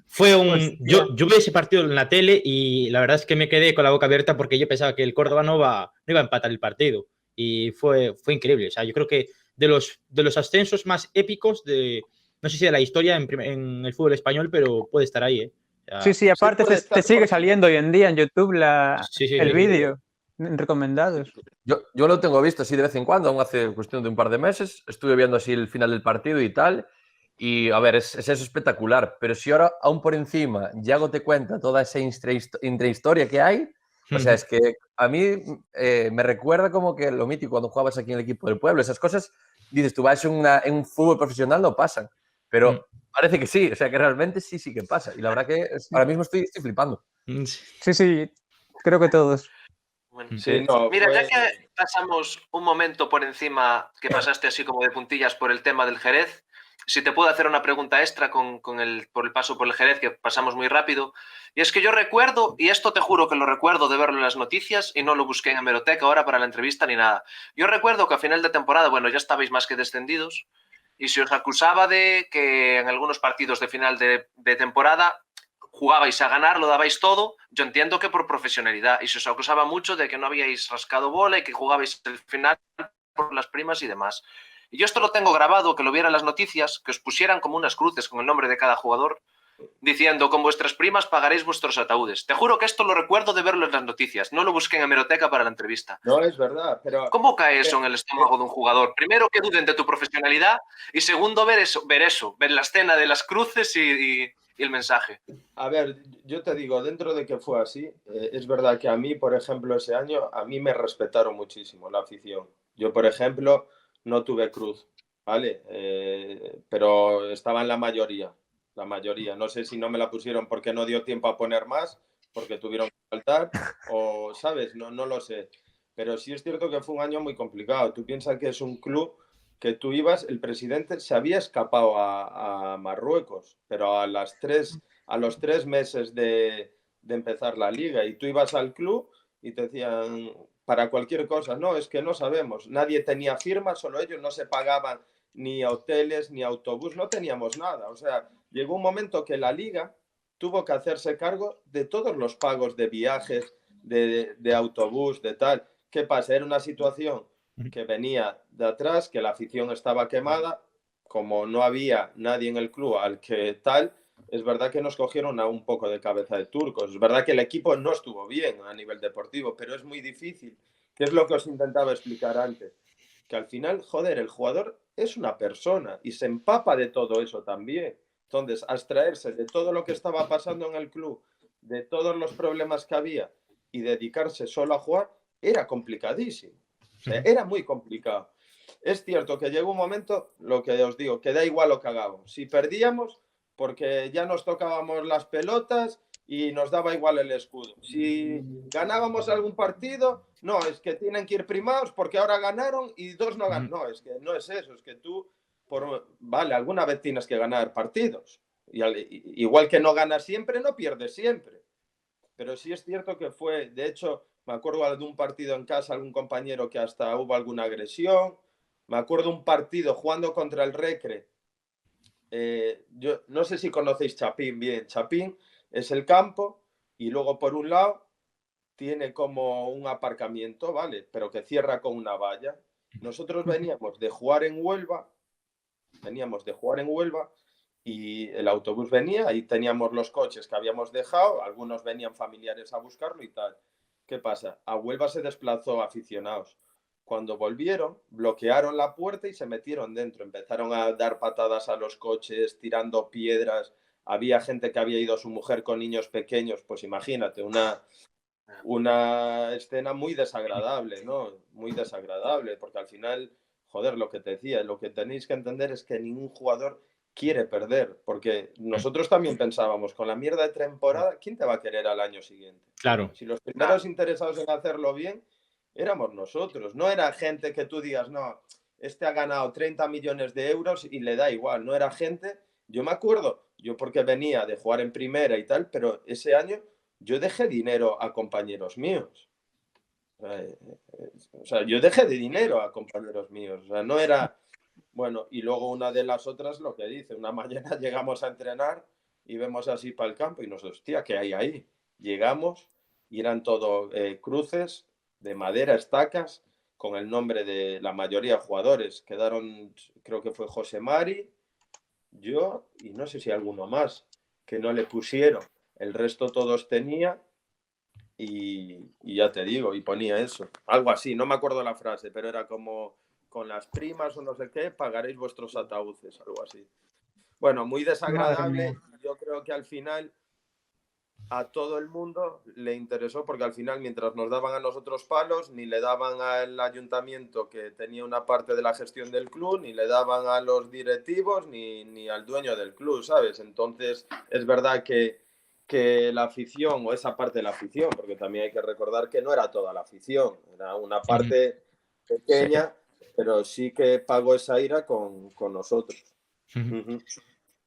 Fue un... Yo vi ese partido en la tele y la verdad es que me quedé con la boca abierta porque yo pensaba que el Córdoba no iba a empatar el partido. Y fue increíble. O sea, yo creo que de los ascensos más épicos no sé si de la historia en el fútbol español, pero puede estar ahí, O sea, sí, aparte te sigue saliendo hoy en día en YouTube el vídeo. Recomendados. Yo lo tengo visto así de vez en cuando, aún hace cuestión de un par de meses. Estuve viendo así el final del partido y tal. Y a ver, es eso espectacular. Pero si ahora, aún por encima, Yago te cuenta toda esa intrahistoria que hay, o sea, es que a mí me recuerda como que lo mítico cuando jugabas aquí en el equipo del pueblo. Esas cosas, dices, tú vas en un fútbol profesional, no pasan. Pero parece que sí, o sea, que realmente sí que pasa. Y la verdad que ahora mismo estoy flipando. Sí, creo que todos. Bueno, sí, no, mira, ya que pasamos un momento por encima, que pasaste así como de puntillas por el tema del Jerez, si te puedo hacer una pregunta extra por el paso por el Jerez, que pasamos muy rápido. Y es que yo recuerdo, y esto te juro que lo recuerdo de verlo en las noticias, y no lo busqué en hemeroteca ahora para la entrevista ni nada. Yo recuerdo que a final de temporada, bueno, ya estabais más que descendidos, y se os acusaba de que en algunos partidos de final de temporada jugabais a ganar, lo dabais todo, yo entiendo que por profesionalidad, y se os acusaba mucho de que no habíais rascado bola y que jugabais el final por las primas y demás. Y yo esto lo tengo grabado, que lo vieran las noticias, que os pusieran como unas cruces con el nombre de cada jugador, diciendo, con vuestras primas pagaréis vuestros ataúdes. Te juro que esto lo recuerdo de verlo en las noticias, no lo busqué en hemeroteca para la entrevista. No, es verdad, pero... ¿Cómo cae eso en el estómago de un jugador? Primero, que duden de tu profesionalidad, y segundo, ver la escena de las cruces y el mensaje. A ver, yo te digo, dentro de que fue así, es verdad que a mí, por ejemplo, ese año, a mí me respetaron muchísimo la afición. Yo, por ejemplo, no tuve cruz, ¿vale? Pero estaba en la mayoría. No sé si no me la pusieron porque no dio tiempo a poner más, porque tuvieron que faltar, o, ¿sabes? No lo sé. Pero sí es cierto que fue un año muy complicado. Tú piensas que es un club que tú ibas, el presidente se había escapado a Marruecos, pero a los 3 meses de empezar la liga, y tú ibas al club y te decían, para cualquier cosa, no, es que no sabemos, nadie tenía firma, solo ellos, no se pagaban ni hoteles, ni autobús, no teníamos nada. O sea, llegó un momento que la liga tuvo que hacerse cargo de todos los pagos de viajes, de autobús, de tal. ¿Qué pasa? Era una situación que venía de atrás, que la afición estaba quemada, como no había nadie en el club al que tal, es verdad que nos cogieron a un poco de cabeza de turcos. Es verdad que el equipo no estuvo bien a nivel deportivo, pero es muy difícil, que es lo que os intentaba explicar antes, que al final, joder, el jugador es una persona y se empapa de todo eso también. Entonces, abstraerse de todo lo que estaba pasando en el club, de todos los problemas que había y dedicarse solo a jugar, era complicadísimo. O sea, era muy complicado. Es cierto que llegó un momento, lo que os digo, que da igual lo que hagamos. Si perdíamos, porque ya nos tocábamos las pelotas y nos daba igual el escudo. Si ganábamos algún partido, no, es que tienen que ir primados porque ahora ganaron y 2 no ganan. No, es que no es eso, es que tú, vale, alguna vez tienes que ganar partidos. Y igual que no ganas siempre, no pierdes siempre. pero sí es cierto que fue, de hecho, me acuerdo de un partido en casa, algún compañero que hasta hubo alguna agresión, me acuerdo un partido jugando contra el Recre, yo no sé si conocéis Chapín bien, Chapín es el campo y luego por un lado tiene como un aparcamiento, ¿vale? Pero que cierra con una valla. Nosotros veníamos de jugar en Huelva y el autobús venía y teníamos los coches que habíamos dejado, algunos venían familiares a buscarlo y tal. ¿Qué pasa? A Huelva se desplazó aficionados. Cuando volvieron, bloquearon la puerta y se metieron dentro. Empezaron a dar patadas a los coches, tirando piedras. Había gente que había ido a su mujer con niños pequeños. Pues imagínate, una escena muy desagradable, ¿no? Muy desagradable, porque al final, joder, lo que te decía, lo que tenéis que entender es que ningún jugador quiere perder, porque nosotros también pensábamos, con la mierda de temporada, ¿quién te va a querer al año siguiente? Claro. Si los primeros interesados en hacerlo bien éramos nosotros, no era gente que tú digas, no, este ha ganado 30 millones de euros y le da igual, no era gente, yo me acuerdo, yo porque venía de jugar en primera y tal, pero ese año yo dejé dinero a compañeros míos. O sea, yo dejé de dinero a compañeros míos. O sea, no era... Bueno, y luego una de las otras lo que dice, una mañana llegamos a entrenar y vemos así para el campo y nos, hostia, ¿qué hay ahí? Llegamos y eran todo cruces de madera, estacas, con el nombre de la mayoría de jugadores. Quedaron, creo que fue José Mari, yo y no sé si alguno más, que no le pusieron. El resto todos tenía y ya te digo, y ponía eso. Algo así, no me acuerdo la frase, pero era como con las primas o no sé qué, pagaréis vuestros ataúdes, algo así. Bueno, muy Madre desagradable. mía. Yo creo que al final a todo el mundo le interesó porque al final mientras nos daban a nosotros palos, ni le daban al ayuntamiento que tenía una parte de la gestión del club, ni le daban a los directivos, ni al dueño del club, ¿sabes? Entonces es verdad que la afición, o esa parte de la afición, porque también hay que recordar que no era toda la afición, era una parte pequeña, pero sí que pagó esa ira con nosotros.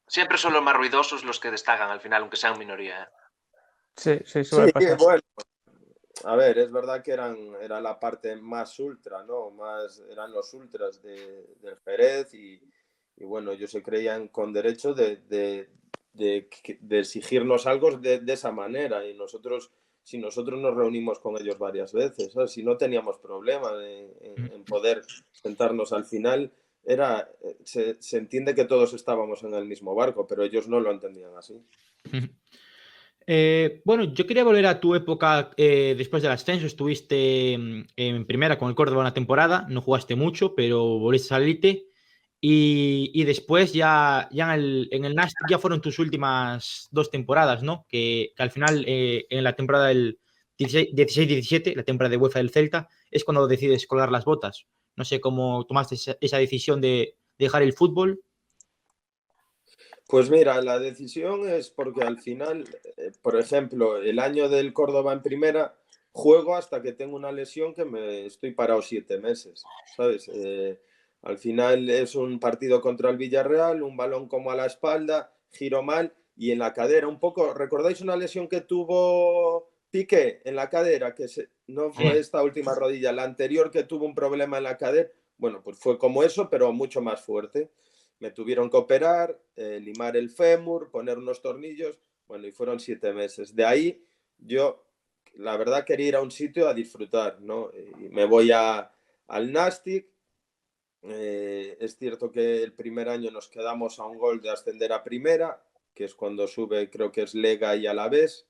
Siempre son los más ruidosos los que destacan al final, aunque sean minoría. Sí, sí, Sí, suele pasar. bueno, a ver, es verdad que era la parte más ultra, ¿no? Eran los ultras del Jerez y bueno, ellos se creían con derecho de exigirnos algo de esa manera y si nosotros nos reunimos con ellos varias veces, ¿sabes? Si no teníamos problema en poder sentarnos al final, se entiende que todos estábamos en el mismo barco, pero ellos no lo entendían así. Bueno, yo quería volver a tu época después del ascenso. Estuviste en primera con el Córdoba una temporada, no jugaste mucho, pero volviste a la élite. Y después ya en el Nastic ya fueron tus últimas 2 temporadas, ¿no? Que al final, en la temporada del 16-17, la temporada de UEFA del Celta, es cuando decides colgar las botas. No sé cómo tomaste esa decisión de dejar el fútbol. Pues mira, la decisión es porque al final, por ejemplo, el año del Córdoba en primera, juego hasta que tengo una lesión que me estoy parado 7 meses, ¿sabes? Al final es un partido contra el Villarreal, un balón como a la espalda, giro mal y en la cadera un poco. ¿Recordáis una lesión que tuvo Piqué en la cadera? No fue esta última rodilla, la anterior que tuvo un problema en la cadera. Bueno, pues fue como eso, pero mucho más fuerte. Me tuvieron que operar, limar el fémur, poner unos tornillos, bueno, y fueron 7 meses. De ahí yo, la verdad, quería ir a un sitio a disfrutar, ¿no? Y me voy al Nastic. Es cierto que el primer año nos quedamos a un gol de ascender a primera, que es cuando sube, creo que es Lega y Alavés,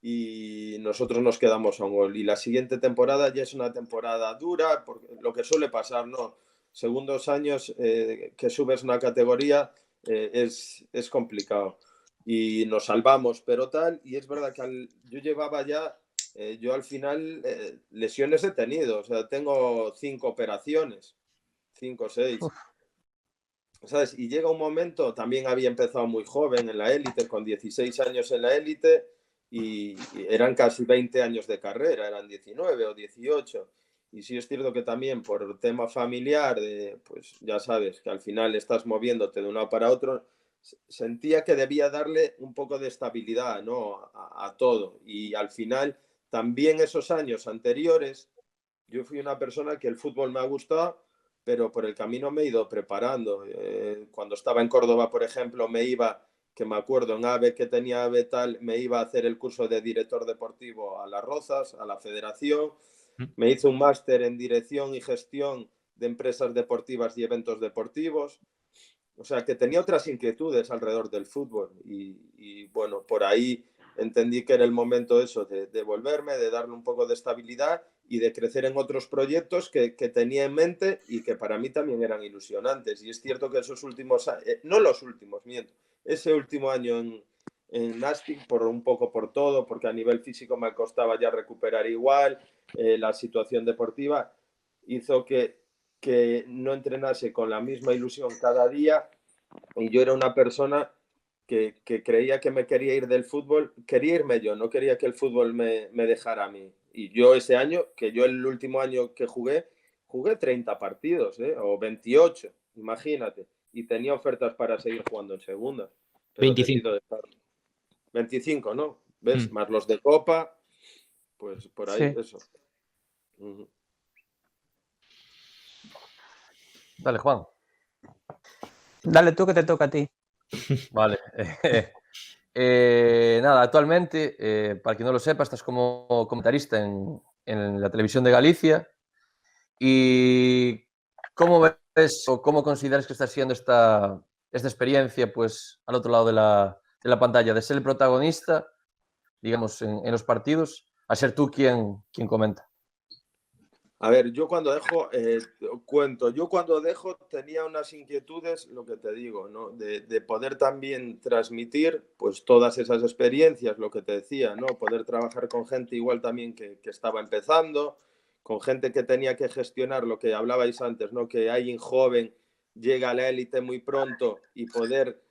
y nosotros nos quedamos a un gol. Y la siguiente temporada ya es una temporada dura, porque lo que suele pasar, ¿no? Segundos años que subes una categoría es complicado. Y nos salvamos, pero tal, y es verdad que yo llevaba ya, yo al final lesiones he tenido, o sea, tengo 5 operaciones, 5 o 6. ¿Sabes? Y llega un momento, también había empezado muy joven en la élite, con 16 años en la élite, y eran casi 20 años de carrera, eran 19 o 18. Y sí es cierto que también por tema familiar, pues ya sabes que al final estás moviéndote de un lado para otro, sentía que debía darle un poco de estabilidad, ¿no? a todo. Y al final, también esos años anteriores, yo fui una persona que el fútbol me ha gustado, pero por el camino me he ido preparando. Cuando estaba en Córdoba, por ejemplo, que me acuerdo en AVE, que tenía AVE tal, me iba a hacer el curso de director deportivo a Las Rozas, a la federación. Me hice un máster en dirección y gestión de empresas deportivas y eventos deportivos. O sea, que tenía otras inquietudes alrededor del fútbol y bueno, por ahí entendí que era el momento eso, de volverme, de darle un poco de estabilidad y de crecer en otros proyectos que tenía en mente y que para mí también eran ilusionantes. Y es cierto que esos últimos, no los últimos, miento, ese último año en Nastic, un poco por todo, porque a nivel físico me costaba ya recuperar igual, la situación deportiva hizo que no entrenase con la misma ilusión cada día y yo era una persona que creía que me quería ir del fútbol, quería irme yo, no quería que el fútbol me dejara a mí. Y yo ese año, que yo el último año que jugué 30 partidos, o 28, imagínate, y tenía ofertas para seguir jugando en segunda. Pero 25. decido dejar 25, ¿no? ¿Ves? Más los de Copa, pues por ahí, Sí. eso. Dale, Juan. Dale tú, que te toca a ti. Vale. Nada, actualmente, para quien no lo sepa, estás como comentarista en la televisión de Galicia. ¿Y cómo ves o cómo consideras que está siendo esta experiencia, pues, al otro lado de la pantalla, de ser el protagonista, digamos, en los partidos, a ser tú quien comenta? A ver, yo cuando dejo, yo cuando dejo tenía unas inquietudes, lo que te digo, ¿no? De poder también transmitir pues todas esas experiencias, lo que te decía, ¿no? Poder trabajar con gente igual también que estaba empezando, con gente que tenía que gestionar lo que hablabais antes, ¿no? Que alguien joven llega a la élite muy pronto y poder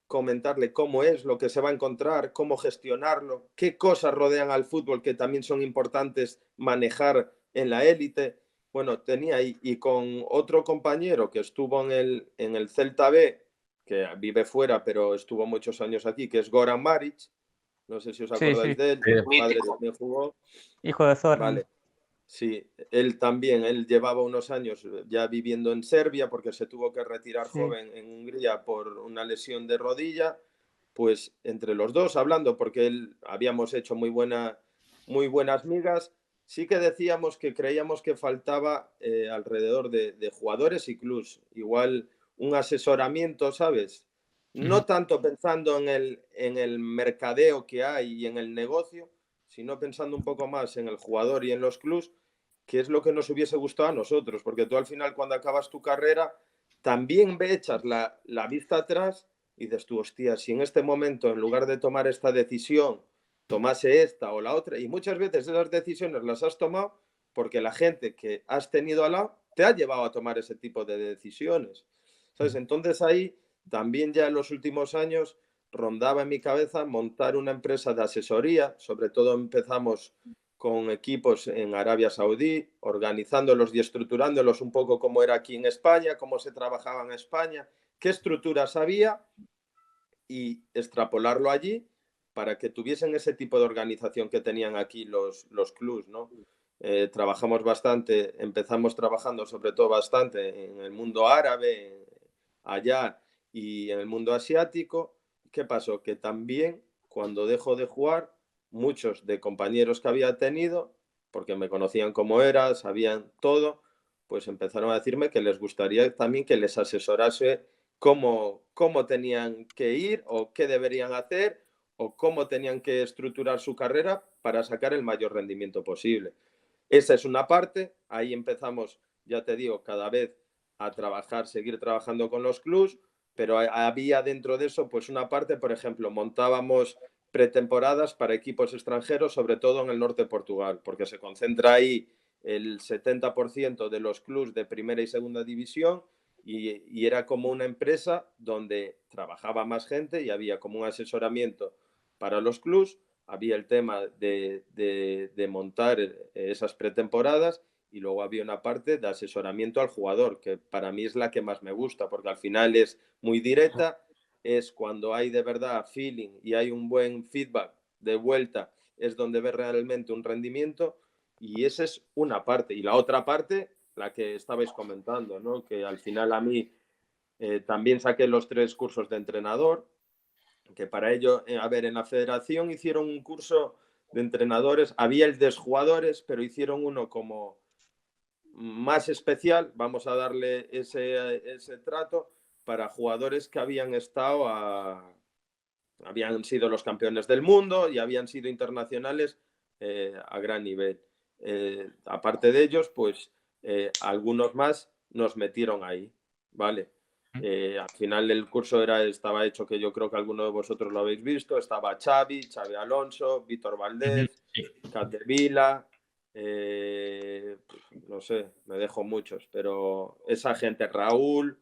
comentarle cómo es, lo que se va a encontrar, cómo gestionarlo, qué cosas rodean al fútbol que también son importantes manejar en la élite. Bueno, tenía ahí, y con otro compañero que estuvo en el Celta B, que vive fuera, pero estuvo muchos años aquí, que es Goran Maric. No sé si os Sí, acordáis sí. de él. Sí. Mi padre también jugó. Hijo de Zoran. Vale. Sí, él también, él llevaba unos años ya viviendo en Serbia porque se tuvo que retirar Sí. joven en Hungría por una lesión de rodilla, pues entre los dos hablando, porque él habíamos hecho muy buenas migas, sí que decíamos que creíamos que faltaba alrededor de jugadores y clubs, igual un asesoramiento, ¿sabes? No tanto pensando en el mercadeo que hay y en el negocio, sino pensando un poco más en el jugador y en los clubs, que es lo que nos hubiese gustado a nosotros, porque tú al final cuando acabas tu carrera también echas la vista atrás y dices tú, hostia, si en este momento en lugar de tomar esta decisión tomase esta o la otra, y muchas veces esas decisiones las has tomado porque la gente que has tenido al lado te ha llevado a tomar ese tipo de decisiones, ¿sabes? Entonces ahí también ya en los últimos años rondaba en mi cabeza montar una empresa de asesoría, sobre todo empezamos con equipos en Arabia Saudí, organizándolos y estructurándolos un poco como era aquí en España, cómo se trabajaba en España, qué estructuras había y extrapolarlo allí para que tuviesen ese tipo de organización que tenían aquí los clubs, ¿no? Trabajamos bastante, empezamos trabajando sobre todo bastante en el mundo árabe, allá y en el mundo asiático. ¿Qué pasó? Que también cuando dejo de jugar, muchos de compañeros que había tenido, porque me conocían como era, sabían todo, pues empezaron a decirme que les gustaría también que les asesorase cómo tenían que ir o qué deberían hacer o cómo tenían que estructurar su carrera para sacar el mayor rendimiento posible. Esa es una parte, ahí empezamos, ya te digo, cada vez a trabajar, seguir trabajando con los clubs, pero había dentro de eso pues una parte, por ejemplo, montábamos pretemporadas para equipos extranjeros, sobre todo en el norte de Portugal, porque se concentra ahí el 70% de los clubs de primera y segunda división y era como una empresa donde trabajaba más gente y había como un asesoramiento para los clubs, había el tema de montar esas pretemporadas y luego había una parte de asesoramiento al jugador, que para mí es la que más me gusta, porque al final es muy directa, es cuando hay de verdad feeling y hay un buen feedback de vuelta, es donde ves realmente un rendimiento, y esa es una parte. Y la otra parte, la que estabais comentando, ¿no? Que al final a mí también saqué los 3 cursos de entrenador, que para ello, a ver, en la federación hicieron un curso de entrenadores, había el de jugadores, pero hicieron uno como más especial, vamos a darle ese trato para jugadores que habían estado habían sido los campeones del mundo y habían sido internacionales a gran nivel. Aparte de ellos, pues algunos más nos metieron ahí, ¿vale? Al final el curso estaba hecho, que yo creo que alguno de vosotros lo habéis visto, estaba Xavi Alonso, Víctor Valdés, Capdevila, no sé, me dejo muchos, pero esa gente, Raúl,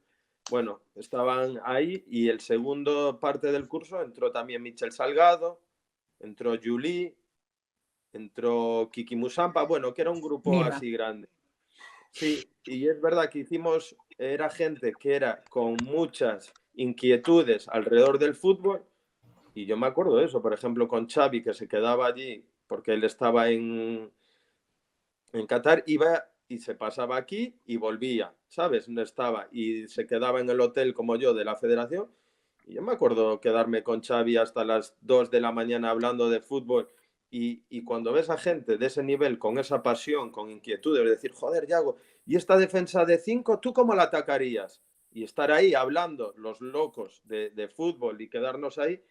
bueno, estaban ahí. Y el segundo parte del curso entró también Michel Salgado, entró Juli, entró Kiki Musampa, bueno, que era un grupo Mira. así grande. Sí, y es verdad que era gente que era con muchas inquietudes alrededor del fútbol, y yo me acuerdo de eso, por ejemplo, con Xavi, que se quedaba allí porque él estaba en Qatar, iba y se pasaba aquí y volvía, ¿sabes? No estaba, y se quedaba en el hotel como yo de la federación. Y yo me acuerdo quedarme con Xavi hasta las 2 de la mañana hablando de fútbol, y cuando ves a gente de ese nivel, con esa pasión, con inquietud, de decir, joder, Yago, ¿y esta defensa de 5, tú cómo la atacarías? Y estar ahí hablando, los locos de fútbol, y quedarnos ahí,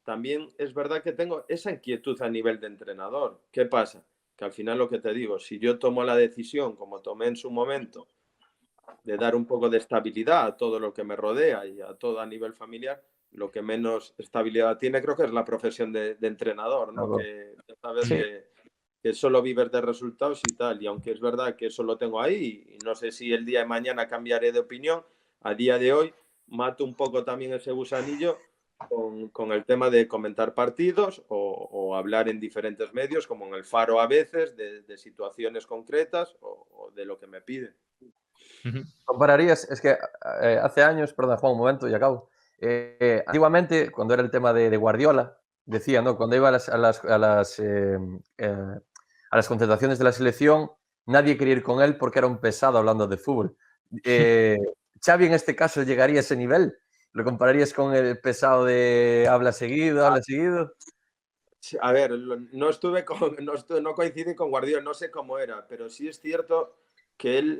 también es verdad que tengo esa inquietud a nivel de entrenador. ¿Qué pasa? Que al final, lo que te digo, si yo tomo la decisión, como tomé en su momento, de dar un poco de estabilidad a todo lo que me rodea y a todo a nivel familiar, lo que menos estabilidad tiene, creo que es la profesión de entrenador, ¿no? Claro. Que sabes Sí. que solo vives de resultados y tal. Y aunque es verdad que eso lo tengo ahí, y no sé si el día de mañana cambiaré de opinión, a día de hoy mato un poco también ese gusanillo con el tema de comentar partidos o hablar en diferentes medios, como en el Faro a veces, de situaciones concretas o de lo que me piden. Compararías, es que hace años, perdón, Juan, un momento y acabo. Antiguamente, cuando era el tema de Guardiola, decía, ¿no? Cuando iba a las concentraciones de la selección, nadie quería ir con él porque era un pesado hablando de fútbol. Xavi, en este caso, ¿llegaría a ese nivel? ¿Lo compararías con el pesado de habla seguido, habla seguido? A ver, no coincidí con Guardiola, no sé cómo era, pero sí es cierto que él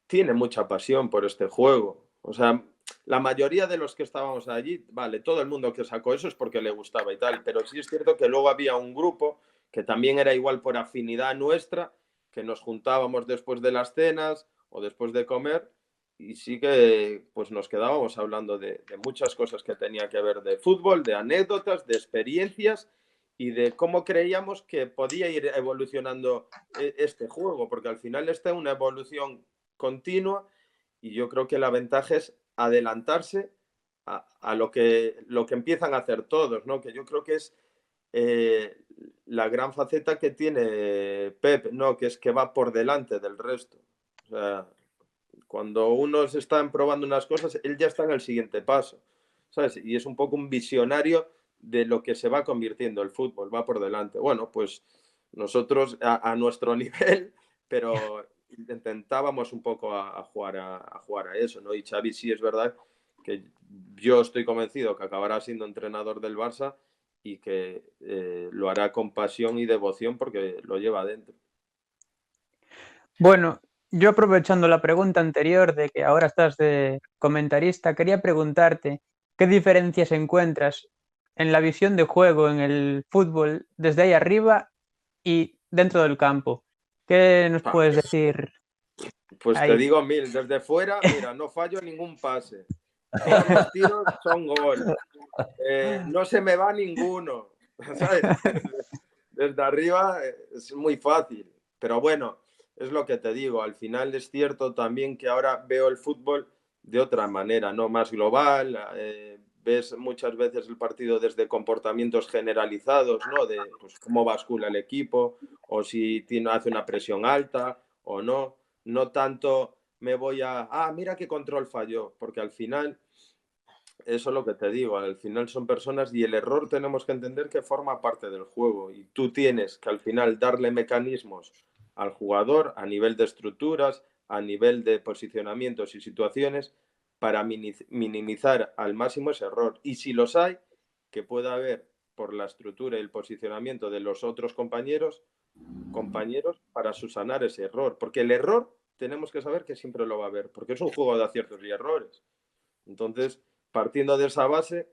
tiene mucha pasión por este juego. O sea, la mayoría de los que estábamos allí, vale, todo el mundo que sacó eso es porque le gustaba y tal, pero sí es cierto que luego había un grupo que también era igual por afinidad nuestra, que nos juntábamos después de las cenas o después de comer, y sí que pues nos quedábamos hablando de muchas cosas que tenía que ver de fútbol, de anécdotas, de experiencias y de cómo creíamos que podía ir evolucionando este juego, porque al final está en una evolución continua, y yo creo que la ventaja es adelantarse a lo que empiezan a hacer todos, ¿no? Que yo creo que es la gran faceta que tiene Pep, ¿no? Que es que va por delante del resto. O sea, cuando unos están probando unas cosas, él ya está en el siguiente paso, ¿sabes? Y es un poco un visionario de lo que se va convirtiendo el fútbol, va por delante. Bueno, pues nosotros a nuestro nivel, pero intentábamos un poco a jugar a eso, ¿no? Y Xavi sí es verdad que yo estoy convencido que acabará siendo entrenador del Barça, y que lo hará con pasión y devoción porque lo lleva adentro. Bueno, yo aprovechando la pregunta anterior de que ahora estás de comentarista, quería preguntarte qué diferencias encuentras en la visión de juego en el fútbol desde ahí arriba y dentro del campo. ¿Qué nos puedes decir Pues te ahí? digo 1000, desde fuera, mira, no fallo ningún pase. Todos los tiros son gol. No se me va ninguno. ¿Sabes? Desde arriba es muy fácil. Pero bueno, es lo que te digo. Al final es cierto también que ahora veo el fútbol de otra manera, ¿no? Más global. Ves muchas veces el partido desde comportamientos generalizados, ¿no? De pues, cómo bascula el equipo, o si hace una presión alta o no. No tanto me voy mira qué control falló, porque al final Eso es lo que te digo, al final son personas y el error tenemos que entender que forma parte del juego y tú tienes que al final darle mecanismos al jugador a nivel de estructuras, a nivel de posicionamientos y situaciones para minimizar al máximo ese error. Y si los hay, que pueda haber por la estructura y el posicionamiento de los otros compañeros para subsanar ese error. Porque el error tenemos que saber que siempre lo va a haber, porque es un juego de aciertos y errores. Entonces, partiendo de esa base,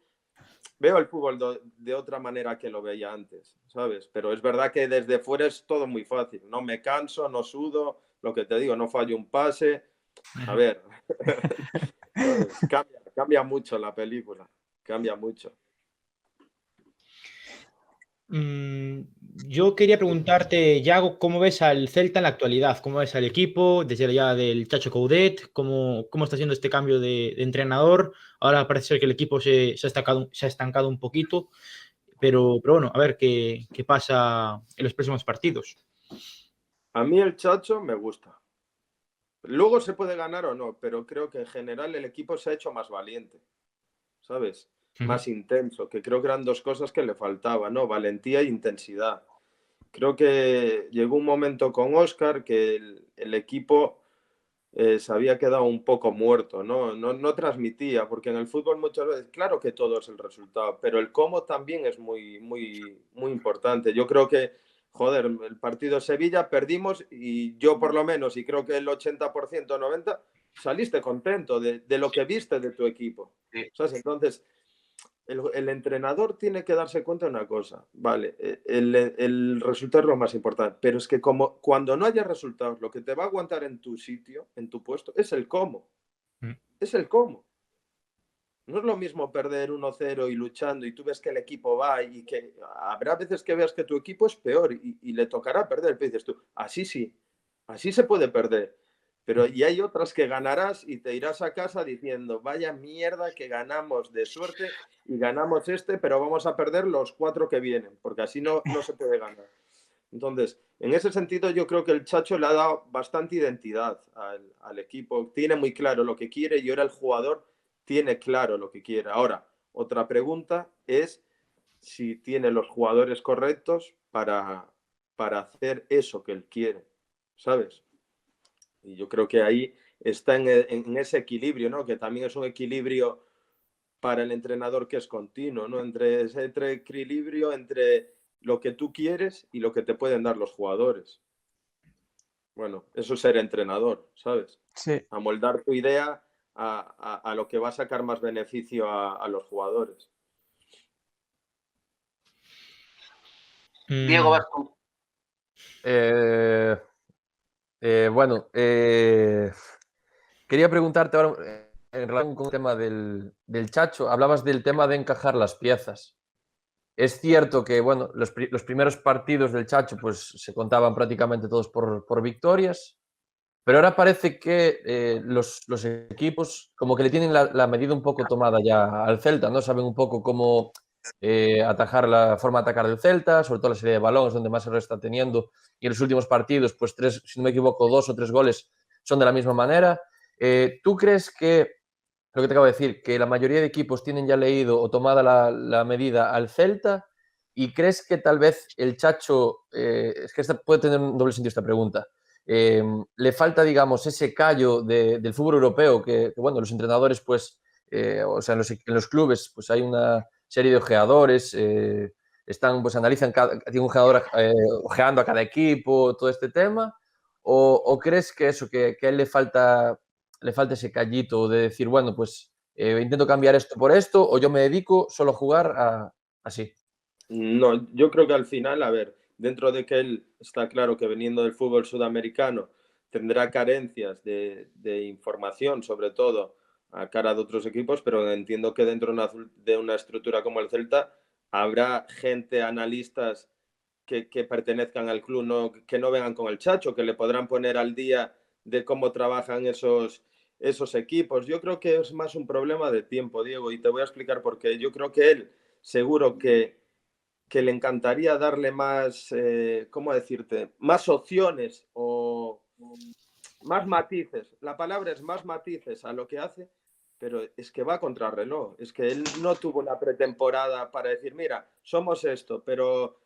veo el fútbol de otra manera que lo veía antes, ¿sabes? Pero es verdad que desde fuera es todo muy fácil. No me canso, no sudo, lo que te digo, no fallo un pase. A ver, cambia mucho la película, cambia mucho. Yo quería preguntarte, Yago, ¿cómo ves al Celta en la actualidad? ¿Cómo ves al equipo desde la llegada del Chacho Coudet? ¿Cómo está siendo este cambio de entrenador? Ahora parece ser que el equipo se ha estancado un poquito, pero bueno, a ver qué pasa en los próximos partidos. A mí el Chacho me gusta. Luego se puede ganar o no, pero creo que en general el equipo se ha hecho más valiente, ¿sabes? Más intenso, que creo que eran dos cosas que le faltaban, ¿no? Valentía e intensidad. Creo que llegó un momento con Óscar que el equipo se había quedado un poco muerto, ¿no? No transmitía, porque en el fútbol muchas veces, claro que todo es el resultado, pero el cómo también es muy, muy, muy importante. Yo creo que, joder, el partido de Sevilla perdimos y yo por lo menos, y creo que el 80%, 90%, saliste contento de lo que viste de tu equipo. Sí. ¿Sabes? Entonces, el entrenador tiene que darse cuenta de una cosa, vale, el resultado es lo más importante, pero es que como cuando no haya resultados, lo que te va a aguantar en tu sitio, en tu puesto, es el cómo. Es el cómo. No es lo mismo perder 1-0 y luchando y tú ves que el equipo va y que habrá veces que veas que tu equipo es peor y le tocará perder, pero dices tú, así sí, así se puede perder. Pero y hay otras que ganarás y te irás a casa diciendo, vaya mierda que ganamos de suerte y ganamos pero vamos a perder los 4 que vienen, porque así no se puede ganar. Entonces, en ese sentido yo creo que el Chacho le ha dado bastante identidad al equipo, tiene muy claro lo que quiere y ahora el jugador tiene claro lo que quiere. Ahora, otra pregunta es si tiene los jugadores correctos para hacer eso que él quiere, ¿sabes? Y yo creo que ahí está en ese equilibrio, ¿no? Que también es un equilibrio para el entrenador que es continuo, ¿no? Entre ese equilibrio entre lo que tú quieres y lo que te pueden dar los jugadores. Bueno, eso es ser entrenador, ¿sabes? Sí. Amoldar tu idea a lo que va a sacar más beneficio a los jugadores. Diego, vas tú. Bueno, quería preguntarte ahora, en relación con el tema del Chacho, hablabas del tema de encajar las piezas. Es cierto que, bueno, los primeros partidos del Chacho pues se contaban prácticamente todos por victorias, pero ahora parece que los equipos como que le tienen la medida un poco tomada ya al Celta, ¿no? Saben un poco cómo atajar la forma de atacar del Celta, sobre todo la serie de balones donde más error está teniendo, y en los últimos partidos, pues si no me equivoco, 2 o 3 goles son de la misma manera. ¿Tú crees que, lo que te acabo de decir, que la mayoría de equipos tienen ya leído o tomada la medida al Celta? ¿Y crees que tal vez el Chacho, es que puede tener un doble sentido esta pregunta, le falta, digamos, ese callo del fútbol europeo que, bueno, los entrenadores, pues, o sea, en los clubes, pues hay una serie de ojeadores, pues analizan, tiene un ojeador ojeando a cada equipo, todo este tema? ¿O crees que eso, que a él le falta ese callito de decir, bueno, pues intento cambiar esto por esto, o yo me dedico solo a jugar así? No, yo creo que al final, a ver, dentro de que él está claro que veniendo del fútbol sudamericano tendrá carencias de información, sobre todo a cara de otros equipos, pero entiendo que dentro de una estructura como el Celta habrá gente, analistas que pertenezcan al club, que no vengan con el Chacho, que le podrán poner al día de cómo trabajan esos equipos. Yo creo que es más un problema de tiempo, Diego, y te voy a explicar por qué. Yo creo que él seguro que le encantaría darle más, ¿cómo decirte? Más opciones o más matices. La palabra es más matices a lo que hace, pero es que va contra reloj. Es que él no tuvo una pretemporada para decir, mira, somos esto, pero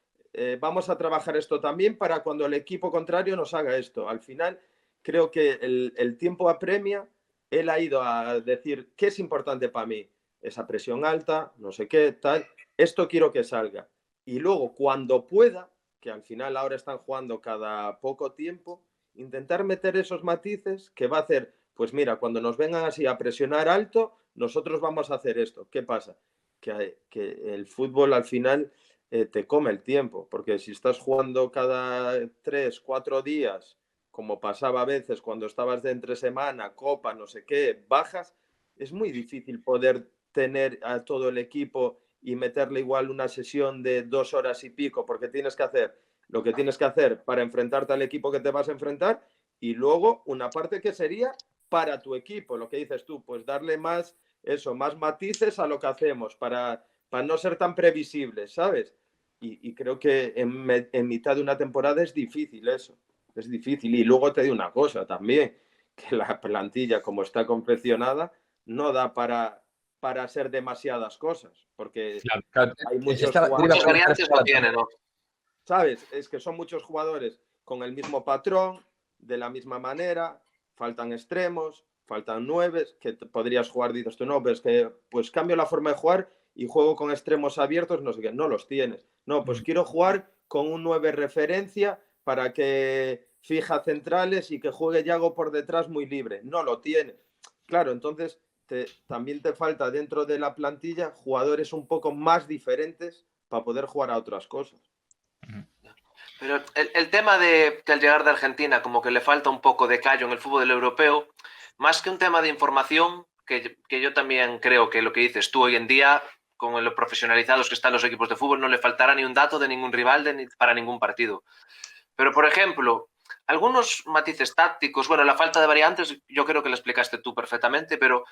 vamos a trabajar esto también para cuando el equipo contrario nos haga esto. Al final, creo que el tiempo apremia. Él ha ido a decir, ¿qué es importante para mí? Esa presión alta, no sé qué, tal. Esto quiero que salga. Y luego, cuando pueda, que al final ahora están jugando cada poco tiempo, intentar meter esos matices que va a hacer, pues mira, cuando nos vengan así a presionar alto, nosotros vamos a hacer esto. ¿Qué pasa? Que el fútbol al final te come el tiempo, porque si estás jugando cada 3, 4 días, como pasaba a veces cuando estabas de entre semana, copa, no sé qué, bajas, es muy difícil poder tener a todo el equipo y meterle igual una sesión de 2 horas y pico, porque tienes que hacer lo que tienes que hacer para enfrentarte al equipo que te vas a enfrentar y luego una parte que sería para tu equipo, lo que dices tú, pues darle más, eso, más matices a lo que hacemos para no ser tan previsibles, ¿sabes? Y creo que en mitad de una temporada es difícil eso, es difícil. Y luego te digo una cosa también, que la plantilla como está confeccionada no da para hacer demasiadas cosas, porque Claro, hay muchos te iba a Muchas jugadores, preguntar variantes no tiene, ¿no? ¿sabes? Es que son muchos jugadores con el mismo patrón, de la misma manera, faltan extremos, faltan nueves, que podrías jugar, dices tú, no, pues que pues cambio la forma de jugar y juego con extremos abiertos, no sé qué, no los tienes. No, pues quiero jugar con un 9 referencia para que fija centrales y que juegue Yago por detrás muy libre. No lo tiene. Claro, entonces también te falta dentro de la plantilla jugadores un poco más diferentes para poder jugar a otras cosas. Pero el tema de que al llegar de Argentina como que le falta un poco de callo en el fútbol europeo, más que un tema de información, que yo también creo que lo que dices tú hoy en día, con lo profesionalizados que están los equipos de fútbol, no le faltará ni un dato de ningún rival para ningún partido. Pero, por ejemplo, algunos matices tácticos, bueno, la falta de variantes, yo creo que lo explicaste tú perfectamente, pero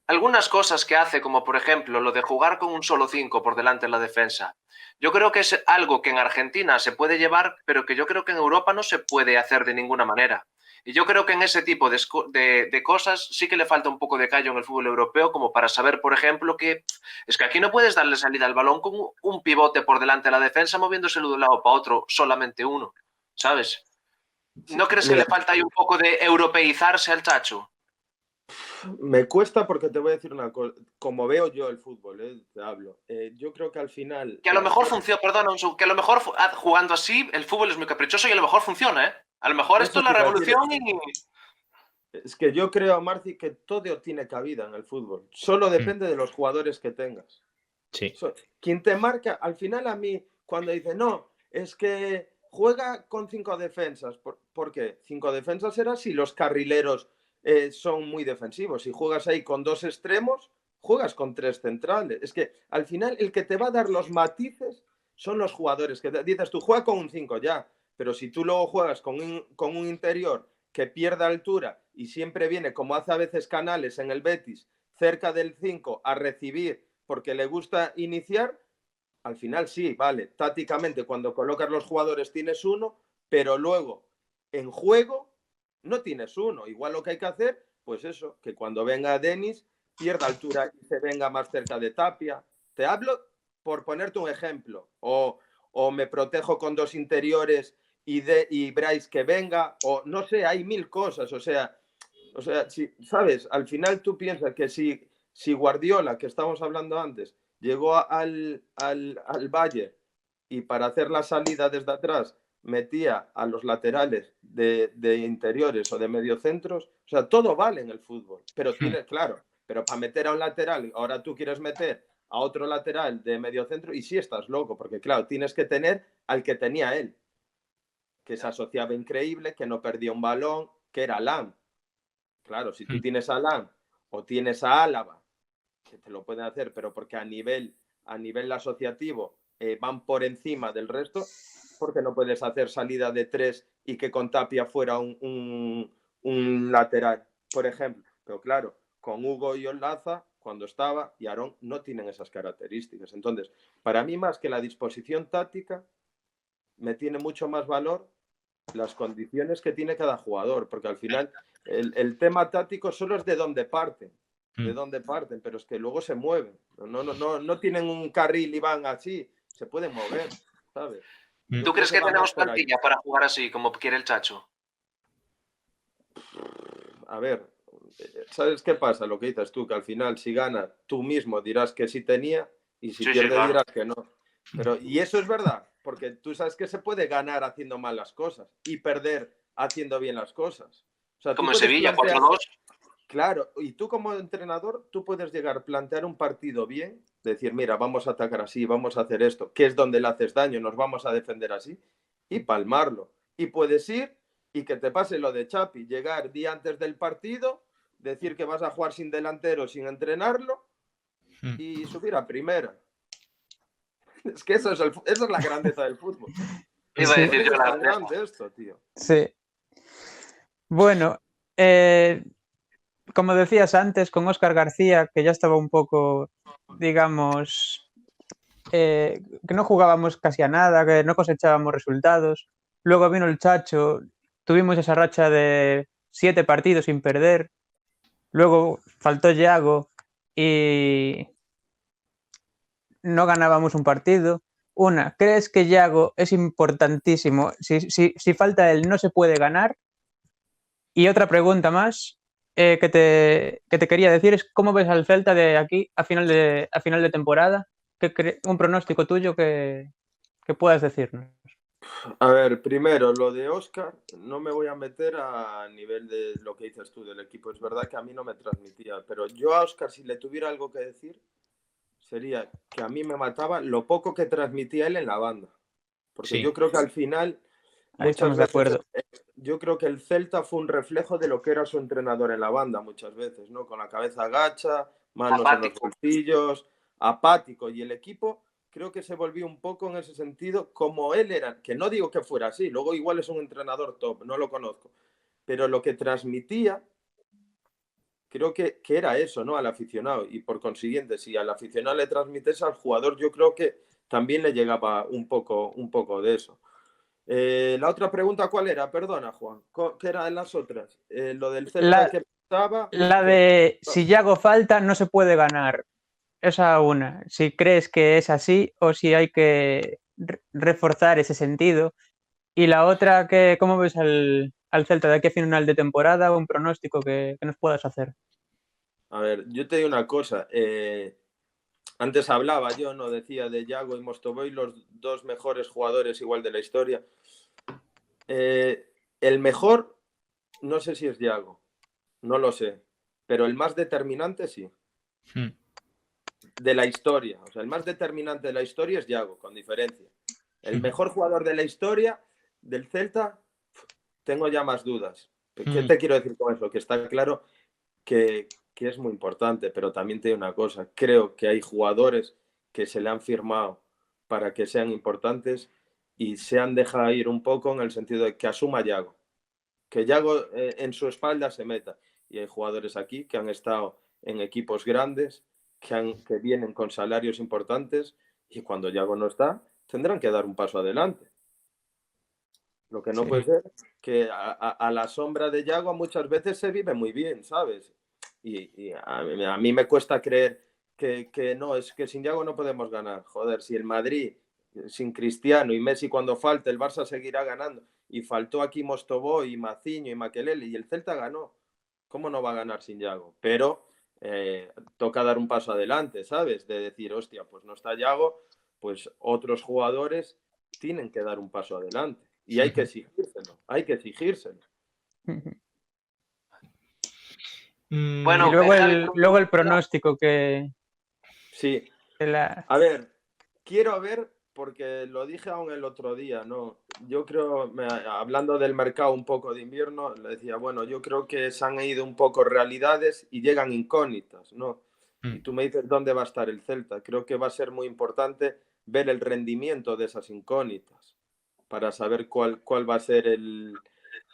algunas cosas que hace, como por ejemplo lo de jugar con un solo 5 por delante en la defensa, yo creo que es algo que en Argentina se puede llevar, pero que yo creo que en Europa no se puede hacer de ninguna manera. Y yo creo que en ese tipo de cosas sí que le falta un poco de callo en el fútbol europeo, como para saber, por ejemplo, que es que aquí no puedes darle salida al balón con un pivote por delante de la defensa moviéndoselo de un lado para otro, solamente uno, ¿sabes? ¿No crees que Mira, le falta ahí un poco de europeizarse al Chacho? me cuesta porque te voy a decir una cosa, como veo yo el fútbol, te hablo. Yo creo que al final Que a lo mejor funciona, perdona, que a lo mejor jugando así el fútbol es muy caprichoso y a lo mejor funciona, ¿eh? A lo mejor esto eso es te la iba a decir, revolución y... es que yo creo, Marci, que todo tiene cabida en el fútbol. Solo depende de los jugadores que tengas. Sí. Quien te marca, al final a mí, cuando dice, no, es que juega con 5 defensas. ¿Por qué? 5 defensas era si los carrileros son muy defensivos. Si juegas ahí con 2 extremos, juegas con 3 centrales. Es que al final el que te va a dar los matices son los jugadores. Que dices, tú juega con un 5 ya, pero si tú luego juegas con un interior que pierda altura y siempre viene, como hace a veces Canales en el Betis, cerca del 5 a recibir porque le gusta iniciar, al final sí, vale, tácticamente cuando colocas los jugadores tienes uno, pero luego en juego no tienes uno. Igual lo que hay que hacer, pues eso, que cuando venga Denis pierda altura y se venga más cerca de Tapia. Te hablo por ponerte un ejemplo. O me protejo con 2 interiores y Bryce que venga, o no sé, hay 1000 cosas. O sea, si, ¿sabes? Al final tú piensas que si Guardiola, que estábamos hablando antes, llegó al Bayern y para hacer la salida desde atrás metía a los laterales de interiores o de mediocentros, o sea, todo vale en el fútbol, pero tiene, claro, pero para meter a un lateral, ahora tú quieres meter a otro lateral de mediocentro y sí estás loco, porque claro, tienes que tener al que tenía él, que se asociaba increíble, que no perdía un balón, que era Lam. Claro, si tú tienes a Lam o tienes a Álava, que te lo pueden hacer, pero porque a nivel asociativo van por encima del resto, porque no puedes hacer salida de 3 y que con Tapia fuera un lateral, por ejemplo. Pero claro, con Hugo y Olaza, cuando estaba, y Aarón no tienen esas características. Entonces, para mí, más que la disposición táctica, me tiene mucho más valor las condiciones que tiene cada jugador, porque al final el tema táctico solo es de dónde parte. de dónde parten, pero es que luego se mueven. No tienen un carril y van así, se pueden mover, ¿sabes? ¿Tú crees que va tenemos más por ahí. plantilla para jugar así, como quiere el Chacho? A ver, ¿sabes qué pasa? Lo que dices tú, que al final si gana tú mismo dirás que sí tenía y si Sí, pierde claro. dirás que no. Pero, y eso es verdad, porque tú sabes que se puede ganar haciendo mal las cosas y perder haciendo bien las cosas. O sea, Como tú en puedes Sevilla, plantear, 4-2. claro, y tú como entrenador, tú puedes llegar a plantear un partido bien, decir, mira, vamos a atacar así, vamos a hacer esto, que es donde le haces daño, nos vamos a defender así, y palmarlo. Y puedes ir y que te pase lo de Chapi, llegar día antes del partido, decir que vas a jugar sin delantero, sin entrenarlo, y subir a primera. Es que eso es la grandeza del fútbol. Iba a Sí. Por decir eso yo es la tan verdad. grande esto, tío. Sí. Bueno, como decías antes, con Óscar García, que ya estaba un poco, digamos, que no jugábamos casi a nada, que no cosechábamos resultados. Luego vino el Chacho, tuvimos esa racha de 7 partidos sin perder. Luego faltó Yago y no ganábamos un partido. ¿Crees que Yago es importantísimo? Si falta él, no se puede ganar. Y otra pregunta más que te quería decir es cómo ves al Celta de aquí a final de temporada. Un pronóstico tuyo que puedas decirnos. A ver, primero, lo de Óscar, no me voy a meter a nivel de lo que dices tú del equipo. Es verdad que a mí no me transmitía, pero yo a Óscar, si le tuviera algo que decir, sería que a mí me mataba lo poco que transmitía él en la banda. Porque Sí. yo creo que al final, Ahí muchas estamos de veces, acuerdo. yo creo que el Celta fue un reflejo de lo que era su entrenador en la banda, muchas veces, ¿no? Con la cabeza agacha, manos en los Apático. bolsillos, apático. Y el equipo creo que se volvió un poco en ese sentido como él era, que no digo que fuera así, luego igual es un entrenador top, no lo conozco, pero lo que transmitía creo que era eso, ¿no? Al aficionado. Y por consiguiente, si al aficionado le transmites al jugador, yo creo que también le llegaba un poco de eso. La otra pregunta, ¿cuál era? Perdona, Juan. ¿Qué eran las otras? Lo del Celta La, que pensaba. la de si Yago falta, no se puede ganar. Esa una. Si crees que es así o si hay que reforzar ese sentido. Y la otra, ¿cómo ves al Celta de aquí a final de temporada? Un pronóstico que nos puedas hacer. A ver, yo te digo una cosa. Antes hablaba yo, no decía de Yago y Mostovoy, los dos mejores jugadores igual de la historia. El mejor, no sé si es Yago, no lo sé, pero el más determinante sí. De la historia, o sea, el más determinante de la historia es Yago, con diferencia. El mejor jugador de la historia del Celta, tengo ya más dudas. ¿Qué te quiero decir con eso? Que está claro que es muy importante, pero también te digo una cosa, creo que hay jugadores que se le han firmado para que sean importantes y se han dejado ir un poco en el sentido de que asuma Yago, que Yago en su espalda se meta. Y hay jugadores aquí que han estado en equipos grandes, que vienen con salarios importantes y cuando Yago no está, tendrán que dar un paso adelante. Lo que no Sí. puede ser que a la sombra de Yago muchas veces se vive muy bien, ¿sabes? Y a mí me cuesta creer que no, es que sin Yago no podemos ganar. Joder, si el Madrid sin Cristiano y Messi cuando falte, el Barça seguirá ganando. Y faltó aquí Mostovoy y Maciño y Makelele y el Celta ganó. ¿Cómo no va a ganar sin Yago? Pero toca dar un paso adelante, ¿sabes? De decir, hostia, pues no está Yago, pues otros jugadores tienen que dar un paso adelante. Y hay que exigírselo, hay que exigírselo. Bueno, Y luego Javi, luego el pronóstico que Sí. la... A ver, quiero ver, porque lo dije aún el otro día, ¿no? Yo creo, hablando del mercado un poco de invierno, le decía, bueno, yo creo que se han ido un poco realidades y llegan incógnitas, ¿no? Y tú me dices dónde va a estar el Celta. Creo que va a ser muy importante ver el rendimiento de esas incógnitas para saber cuál va a ser el...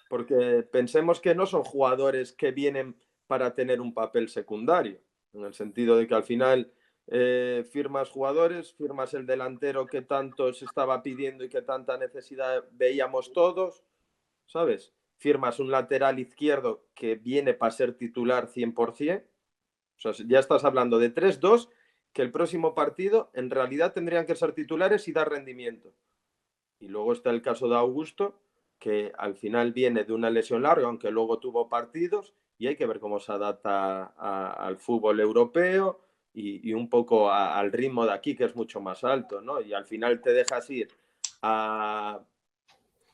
Porque pensemos que no son jugadores que vienen para tener un papel secundario, en el sentido de que al final firmas jugadores, firmas el delantero que tanto se estaba pidiendo y que tanta necesidad veíamos todos, ¿sabes? Firmas un lateral izquierdo que viene para ser titular 100%, o O sea, ya estás hablando de 3-2, que el próximo partido en realidad tendrían que ser titulares y dar rendimiento. Y luego está el caso de Augusto, que al final viene de una lesión larga, aunque luego tuvo partidos, y hay que ver cómo se adapta al fútbol europeo y un poco al ritmo de aquí, que es mucho más alto, ¿no? Y al final te dejas ir a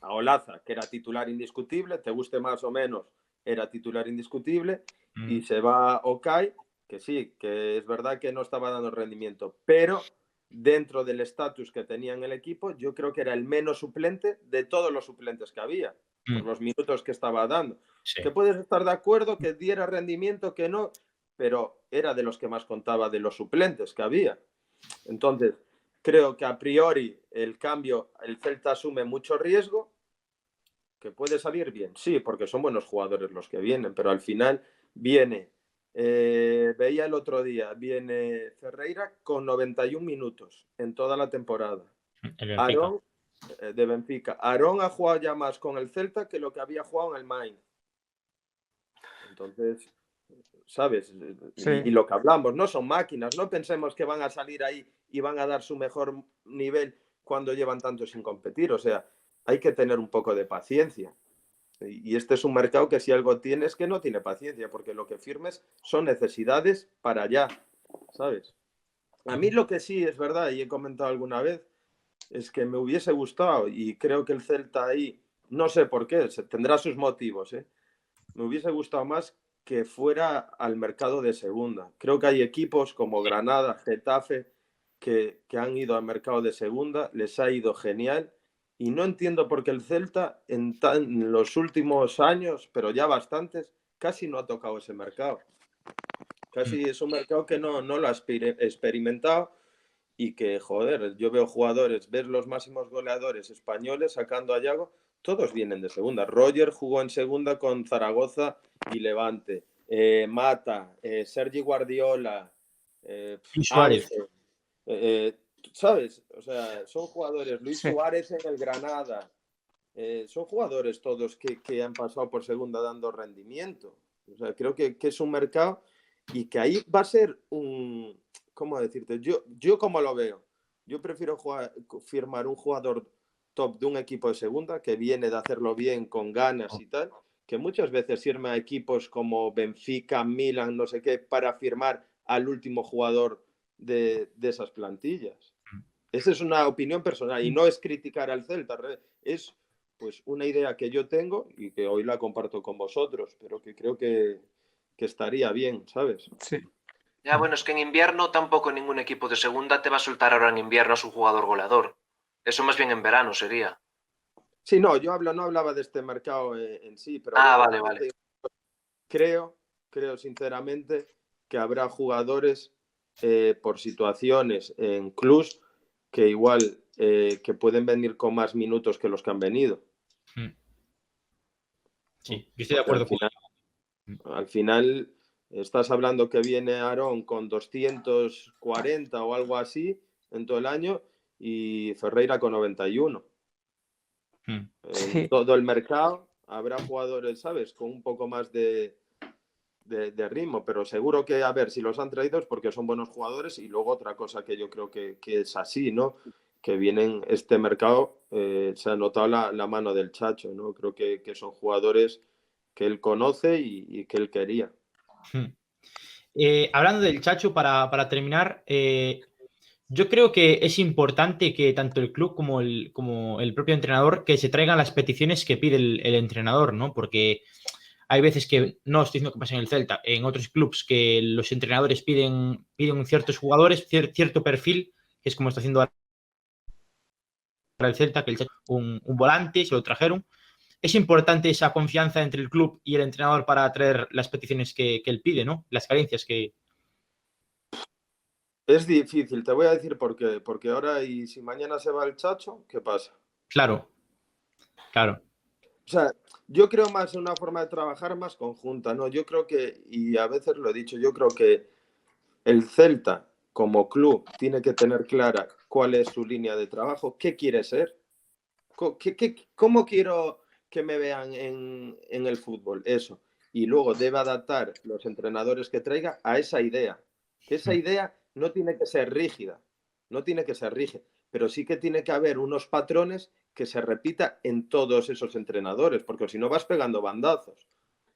Olaza, que era titular indiscutible, te guste más o menos, era titular indiscutible, y se va Okay, que sí, que es verdad que no estaba dando rendimiento, pero dentro del estatus que tenía en el equipo, yo creo que era el menos suplente de todos los suplentes que había, por los minutos que estaba dando. Sí. Que puedes estar de acuerdo, que diera rendimiento, que no, pero era de los que más contaba de los suplentes que había. Entonces, creo que a priori el cambio, el Celta asume mucho riesgo, que puede salir bien, sí, porque son buenos jugadores los que vienen, pero al final viene, veía el otro día, viene Ferreira con 91 minutos en toda la temporada. Aarón, de Benfica. Aarón ha jugado ya más con el Celta que lo que había jugado en el Mainz. Entonces, ¿sabes? Sí. Y lo que hablamos, no son máquinas, no pensemos que van a salir ahí y van a dar su mejor nivel cuando llevan tanto sin competir, o sea, hay que tener un poco de paciencia. Y este es un mercado que si algo tiene es que no tiene paciencia, porque lo que firmes son necesidades para allá, ¿sabes? A mí lo que sí es verdad, y he comentado alguna vez, es que me hubiese gustado, y creo que el Celta ahí, no sé por qué, tendrá sus motivos, ¿eh? Me hubiese gustado más que fuera al mercado de segunda. Creo que hay equipos como Granada, Getafe, que han ido al mercado de segunda, les ha ido genial, y no entiendo por qué el Celta en los últimos años, pero ya bastantes, casi no ha tocado ese mercado. Casi es un mercado que no lo ha experimentado y que, joder, yo veo jugadores, ves los máximos goleadores españoles sacando a Yago, todos vienen de segunda. Roger jugó en segunda con Zaragoza y Levante. Mata, Sergi Guardiola, Suárez. Ángel, ¿sabes? O sea, son jugadores. Luis Sí. Suárez en el Granada. Son jugadores todos que han pasado por segunda dando rendimiento. O sea, creo que es un mercado y que ahí va a ser un... ¿Cómo decirte? Yo como lo veo, yo prefiero firmar un jugador top de un equipo de segunda que viene de hacerlo bien, con ganas y tal, que muchas veces firma equipos como Benfica, Milan, no sé qué, para firmar al último jugador de esas plantillas. Esa es una opinión personal y no es criticar al Celta, es pues una idea que yo tengo y que hoy la comparto con vosotros, pero que creo que estaría bien, ¿sabes? Sí. Ya, bueno, es que en invierno tampoco ningún equipo de segunda te va a soltar ahora en invierno a su jugador goleador. Eso más bien en verano sería. Sí, no, yo no hablaba de este mercado en sí, pero Ah, bueno, vale, también vale. creo sinceramente que habrá jugadores por situaciones en clubs que igual que pueden venir con más minutos que los que han venido. Sí, yo estoy de acuerdo con Al final estás hablando que viene Aarón con 240 o algo así en todo el año y Ferreira con 91. En Sí. todo el mercado habrá jugadores, ¿sabes? Con un poco más de ritmo, pero seguro que, a ver, si los han traído es porque son buenos jugadores y luego otra cosa que yo creo que es así, ¿no? Que vienen este mercado, se ha notado la mano del Chacho, ¿no? Creo que son jugadores que él conoce y que él quería. Hablando del Chacho, para terminar, yo creo que es importante que tanto el club como el propio entrenador que se traigan las peticiones que pide el entrenador, ¿no? Porque hay veces que, no estoy diciendo que pasa en el Celta, en otros clubs que los entrenadores piden ciertos jugadores, cierto perfil, que es como está haciendo ahora el Celta, que el Chacho, un volante, se lo trajeron. Es importante esa confianza entre el club y el entrenador para traer las peticiones que él pide, ¿no? Las carencias que... Es difícil, te voy a decir por qué. Porque ahora, y si mañana se va el Chacho, ¿qué pasa? Claro. O sea, yo creo más en una forma de trabajar más conjunta, ¿no? Yo creo que, y a veces lo he dicho, yo creo que el Celta como club tiene que tener clara cuál es su línea de trabajo, qué quiere ser, cómo quiero que me vean en el fútbol, eso. y luego debe adaptar los entrenadores que traiga a esa idea. Que esa idea no tiene que ser rígida, no tiene que ser rígida, pero sí que tiene que haber unos patrones que se repita en todos esos entrenadores, porque si no vas pegando bandazos.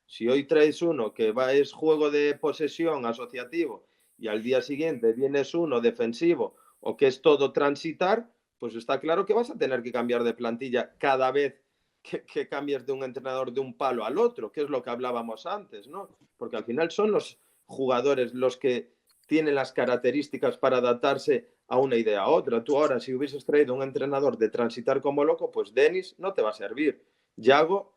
Si hoy traes uno que es juego de posesión asociativo y al día siguiente vienes uno defensivo o que es todo transitar, pues está claro que vas a tener que cambiar de plantilla cada vez que cambies de un entrenador de un palo al otro, que es lo que hablábamos antes, ¿no? Porque al final son los jugadores los que tienen las características para adaptarse a una idea a otra. Tú ahora, si hubieses traído un entrenador de transitar como loco, pues Denis no te va a servir. Yago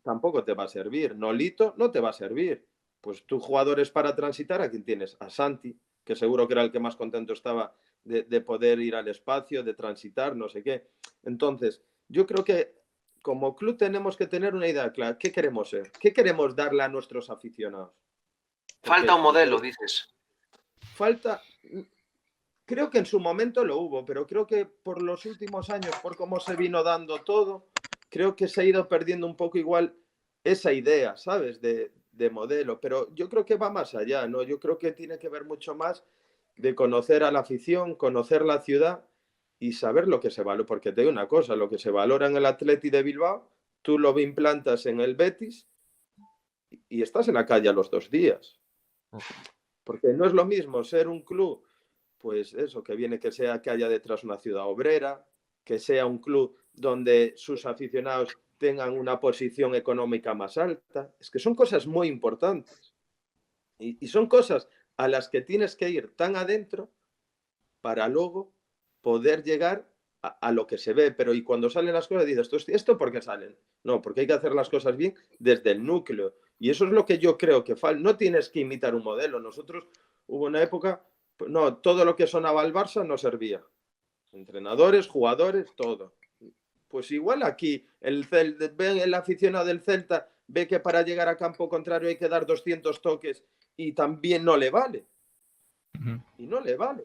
tampoco te va a servir. Nolito no te va a servir. Pues tú jugadores para transitar, ¿a quién tienes? A Santi, que seguro que era el que más contento estaba de poder ir al espacio, de transitar, no sé qué. Entonces, yo creo que como club tenemos que tener una idea clara. ¿Qué queremos ser? ¿Qué queremos darle a nuestros aficionados? Falta un modelo, dices. Falta... Creo que en su momento lo hubo, pero creo que por los últimos años, por cómo se vino dando todo, creo que se ha ido perdiendo un poco igual esa idea, ¿sabes? De modelo. Pero yo creo que va más allá, ¿no? Yo creo que tiene que ver mucho más de conocer a la afición, conocer la ciudad y saber lo que se valora. Porque te digo una cosa, lo que se valora en el Atleti de Bilbao, tú lo implantas en el Betis y estás en la calle a los 2 días. Porque no es lo mismo ser un club, pues eso, que haya detrás una ciudad obrera, que sea un club donde sus aficionados tengan una posición económica más alta. Es que son cosas muy importantes. Y son cosas a las que tienes que ir tan adentro para luego poder llegar a lo que se ve. Pero y cuando salen las cosas dices, ¿esto por qué salen? No, porque hay que hacer las cosas bien desde el núcleo. Y eso es lo que yo creo que falta. No tienes que imitar un modelo. Nosotros hubo una época, no, todo lo que sonaba al Barça no servía. Entrenadores, jugadores, todo. Pues igual aquí el aficionado del Celta ve que para llegar a campo contrario hay que dar 200 toques y también no le vale. Y no le vale.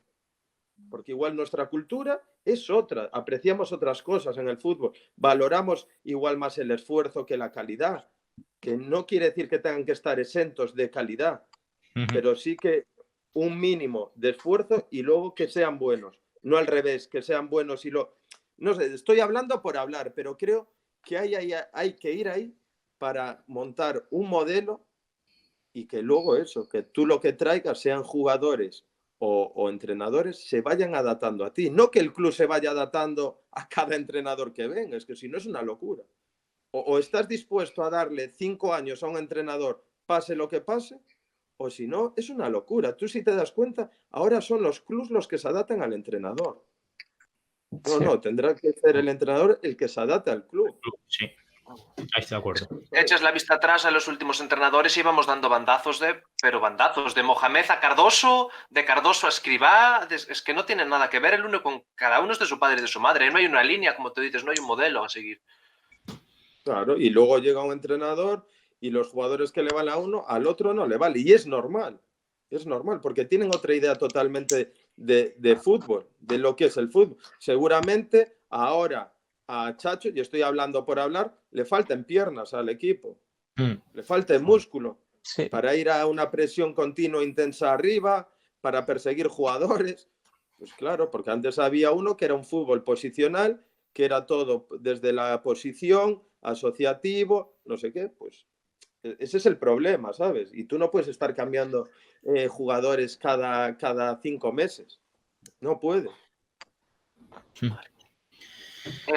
Porque igual nuestra cultura es otra, apreciamos otras cosas en el fútbol, valoramos igual más el esfuerzo que la calidad, que no quiere decir que tengan que estar exentos de calidad, pero sí que un mínimo de esfuerzo y luego que sean buenos, no al revés, que sean buenos y lo... No sé, estoy hablando por hablar, pero creo que hay que ir ahí para montar un modelo y que luego eso, que tú lo que traigas sean jugadores o entrenadores, se vayan adaptando a ti. No que el club se vaya adaptando a cada entrenador que venga, es que si no es una locura. O estás dispuesto a darle 5 años a un entrenador, pase lo que pase, o si no, es una locura. Tú si te das cuenta, ahora son los clubs los que se adaptan al entrenador. No, tendrá que ser el entrenador el que se adapte al club. Sí, ahí estoy de acuerdo. Echas la vista atrás a los últimos entrenadores y íbamos dando bandazos pero bandazos, de Mohamed a Cardoso, de Cardoso a Escribá, es que no tienen nada que ver el uno con cada uno es de su padre y de su madre, no hay una línea, como tú dices, no hay un modelo a seguir. Claro, y luego llega un entrenador y los jugadores que le valen a uno, al otro no le vale, y es normal, porque tienen otra idea totalmente de fútbol, de lo que es el fútbol. Seguramente ahora a Chacho, y estoy hablando por hablar, le faltan piernas al equipo, le falta músculo para ir a una presión continua intensa arriba, para perseguir jugadores. Pues claro, porque antes había uno que era un fútbol posicional, que era todo desde la posición, asociativo, no sé qué, pues ese es el problema, ¿sabes? Y tú no puedes estar cambiando jugadores cada 5 meses. No puedes.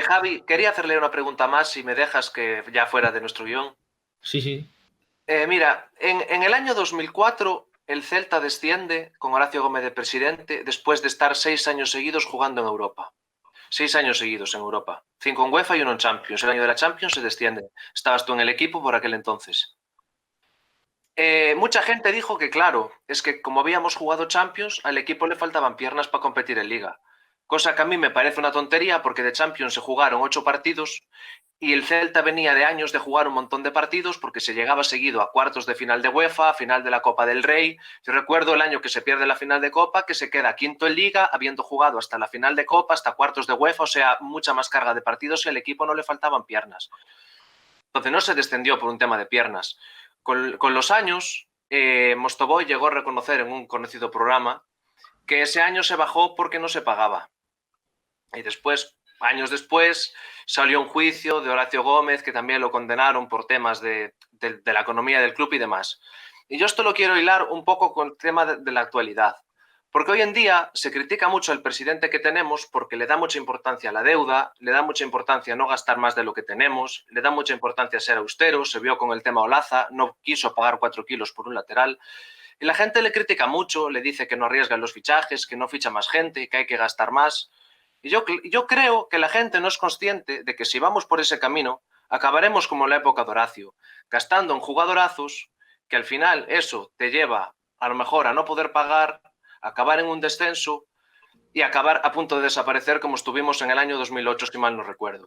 Javi, quería hacerle una pregunta más, si me dejas, que ya fuera de nuestro guión. Sí. Mira, en el año 2004 el Celta desciende con Horacio Gómez de presidente después de estar 6 años seguidos jugando en Europa. 6 años seguidos en Europa. 5 en UEFA y 1 en Champions. El año de la Champions se desciende. Estabas tú en el equipo por aquel entonces. Mucha gente dijo que, claro, es que como habíamos jugado Champions, al equipo le faltaban piernas para competir en Liga. Cosa que a mí me parece una tontería porque de Champions se jugaron 8 partidos y el Celta venía de años de jugar un montón de partidos porque se llegaba seguido a cuartos de final de UEFA, a final de la Copa del Rey. Yo recuerdo el año que se pierde la final de Copa, que se queda quinto en Liga, habiendo jugado hasta la final de Copa, hasta cuartos de UEFA, o sea, mucha más carga de partidos y al equipo no le faltaban piernas. Entonces no se descendió por un tema de piernas. Con los años, Mostovoy llegó a reconocer en un conocido programa que ese año se bajó porque no se pagaba. Y después, años después, salió un juicio de Horacio Gómez que también lo condenaron por temas de la economía del club y demás. Y yo esto lo quiero hilar un poco con el tema de la actualidad. Porque hoy en día se critica mucho al presidente que tenemos porque le da mucha importancia a la deuda, le da mucha importancia a no gastar más de lo que tenemos, le da mucha importancia a ser austero, se vio con el tema Olaza, no quiso pagar 4 kilos por un lateral. Y la gente le critica mucho, le dice que no arriesga los fichajes, que no ficha más gente, que hay que gastar más. Y yo creo que la gente no es consciente de que si vamos por ese camino, acabaremos como en la época de Horacio, gastando en jugadorazos, que al final eso te lleva a lo mejor a no poder pagar, acabar en un descenso y acabar a punto de desaparecer como estuvimos en el año 2008, si mal no recuerdo.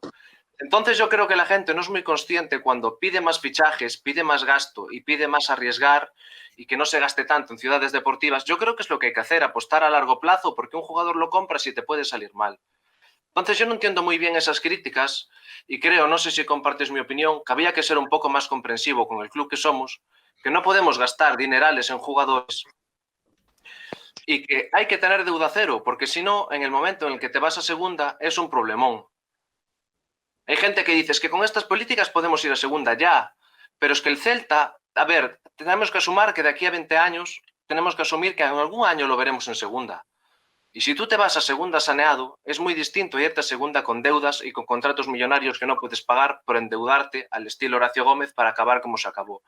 Entonces yo creo que la gente no es muy consciente cuando pide más fichajes, pide más gasto y pide más arriesgar y que no se gaste tanto en ciudades deportivas. Yo creo que es lo que hay que hacer, apostar a largo plazo, porque un jugador lo compra si te puede salir mal. Entonces yo no entiendo muy bien esas críticas y creo, no sé si compartes mi opinión, que había que ser un poco más comprensivo con el club que somos, que no podemos gastar dinerales en jugadores y que hay que tener deuda cero, porque si no, en el momento en el que te vas a segunda, es un problemón. Hay gente que dice que con estas políticas podemos ir a segunda ya, pero es que el Celta, a ver, tenemos que asumir que de aquí a 20 años, tenemos que asumir que en algún año lo veremos en segunda. Y si tú te vas a segunda saneado, es muy distinto irte a segunda con deudas y con contratos millonarios que no puedes pagar por endeudarte al estilo Horacio Gómez para acabar como se acabó.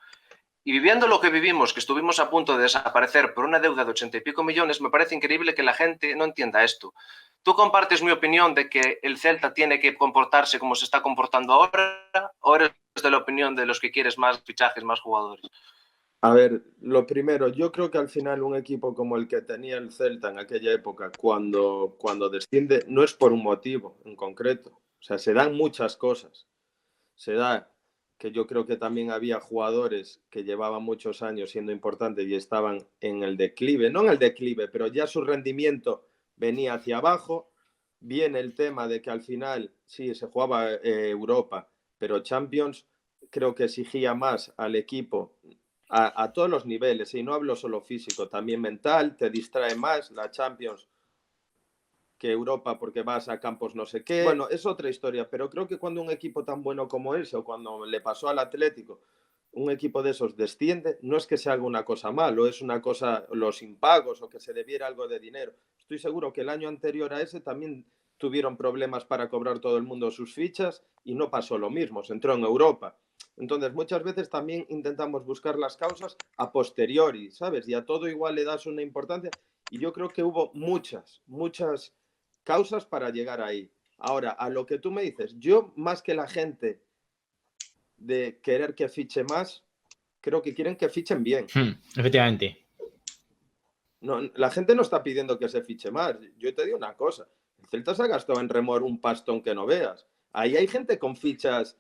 Y viviendo lo que vivimos, que estuvimos a punto de desaparecer por una deuda de 80 y pico millones, me parece increíble que la gente no entienda esto. ¿Tú compartes mi opinión de que el Celta tiene que comportarse como se está comportando ahora? ¿O eres de la opinión de los que quieres más fichajes, más jugadores? A ver, lo primero, yo creo que al final un equipo como el que tenía el Celta en aquella época, cuando desciende, no es por un motivo en concreto. O sea, se dan muchas cosas. Se da que yo creo que también había jugadores que llevaban muchos años siendo importantes y estaban en el declive, no en el declive, pero ya su rendimiento venía hacia abajo. Viene el tema de que al final, sí, se jugaba Europa, pero Champions creo que exigía más al equipo a todos los niveles, y no hablo solo físico, también mental, te distrae más la Champions que Europa porque vas a campos no sé qué. Bueno, es otra historia, pero creo que cuando un equipo tan bueno como ese, o cuando le pasó al Atlético, un equipo de esos desciende, no es que se haga una cosa mal, o es una cosa, los impagos, o que se debiera algo de dinero. Estoy seguro que el año anterior a ese también tuvieron problemas para cobrar todo el mundo sus fichas y no pasó lo mismo, se entró en Europa. Entonces, muchas veces también intentamos buscar las causas a posteriori, ¿sabes? Y a todo igual le das una importancia. Y yo creo que hubo muchas causas para llegar ahí. Ahora, a lo que tú me dices, yo más que la gente de querer que fiche más, creo que quieren que fichen bien. Efectivamente. No, la gente no está pidiendo que se fiche más. Yo te digo una cosa, el Celta se ha gastado en Remor un pastón que no veas. Ahí hay gente con fichas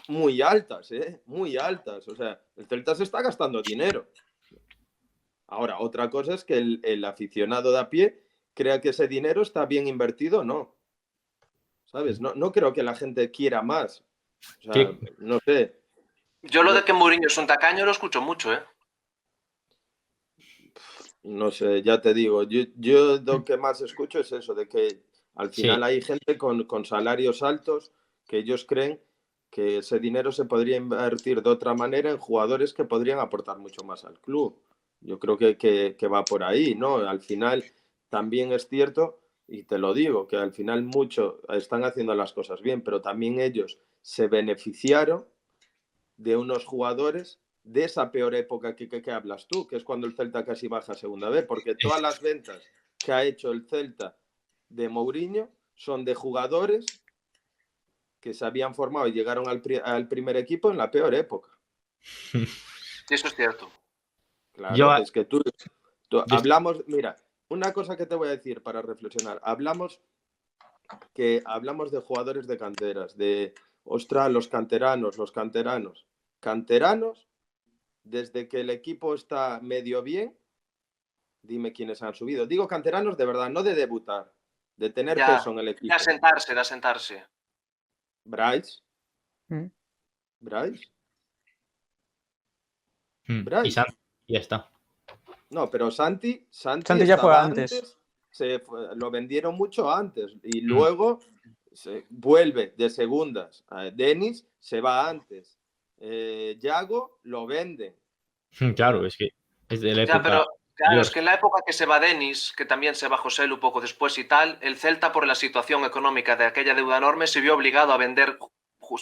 muy altas, muy altas. O sea, el Celta se está gastando dinero. Ahora, otra cosa es que el aficionado de a pie crea que ese dinero está bien invertido o no. ¿Sabes? No creo que la gente quiera más. O sea, no sé. Yo lo de que Mourinho es un tacaño lo escucho mucho, ¿eh? No sé, ya te digo. Yo lo que más escucho es eso, de que al final Sí. hay gente con salarios altos que ellos creen que ese dinero se podría invertir de otra manera en jugadores que podrían aportar mucho más al club. Yo creo que va por ahí, ¿no? Al final también es cierto, y te lo digo, que al final muchos están haciendo las cosas bien, pero también ellos se beneficiaron de unos jugadores de esa peor época que hablas tú, que es cuando el Celta casi baja a segunda B, porque todas las ventas que ha hecho el Celta de Mourinho son de jugadores que se habían formado y llegaron al primer equipo en la peor época. Eso es cierto. Claro, Yo, es que tú hablamos, mira, una cosa que te voy a decir para reflexionar, hablamos de jugadores de canteras, de, ostras, los canteranos, desde que el equipo está medio bien, dime quiénes han subido. Digo canteranos de verdad, no de debutar, de tener Ya, peso en el equipo. de asentarse. Bryce. Mm. Bryce. Brais. Y Santi, ya está. No, pero Santi ya fue estaba antes. Lo vendieron mucho antes y luego se vuelve de segundas. Denis se va antes. Yago lo vende. Claro, es que es de la Ya, época pero claro, anterior. es que en la época que se va Denis, que también se va Joselu poco después y tal, el Celta por la situación económica de aquella deuda enorme se vio obligado a vender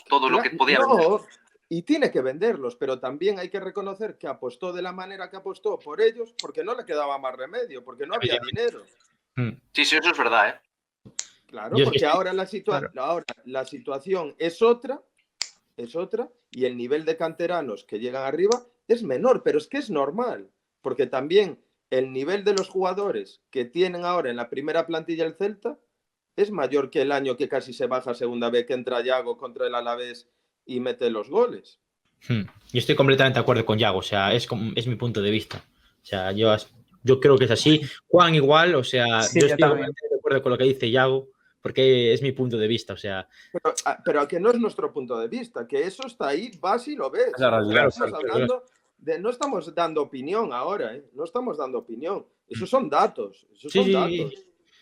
todo lo que podía vender. No, y tiene que venderlos, pero también hay que reconocer que apostó de la manera que apostó por ellos porque no le quedaba más remedio, porque no había dinero. Sí, sí, eso es verdad, ¿eh? Claro, Yo es que porque estoy- ahora la situación es otra, y el nivel de canteranos que llegan arriba es menor, pero es que es normal, porque también el nivel de los jugadores que tienen ahora en la primera plantilla el Celta es mayor que el año que casi se baja a segunda vez, que entra Yago contra el Alavés y mete los goles. Yo estoy completamente de acuerdo con Yago, o sea, es mi punto de vista. O sea, yo creo que es así. Juan igual, o sea, Sí, yo yo estoy también. completamente de acuerdo con lo que dice Yago, porque es mi punto de vista, o sea, Pero que no es nuestro punto de vista, que eso está ahí, vas y lo ves. Es la realidad. Estamos hablando no estamos dando opinión ahora, ¿eh? No estamos dando opinión. Esos son datos, sí.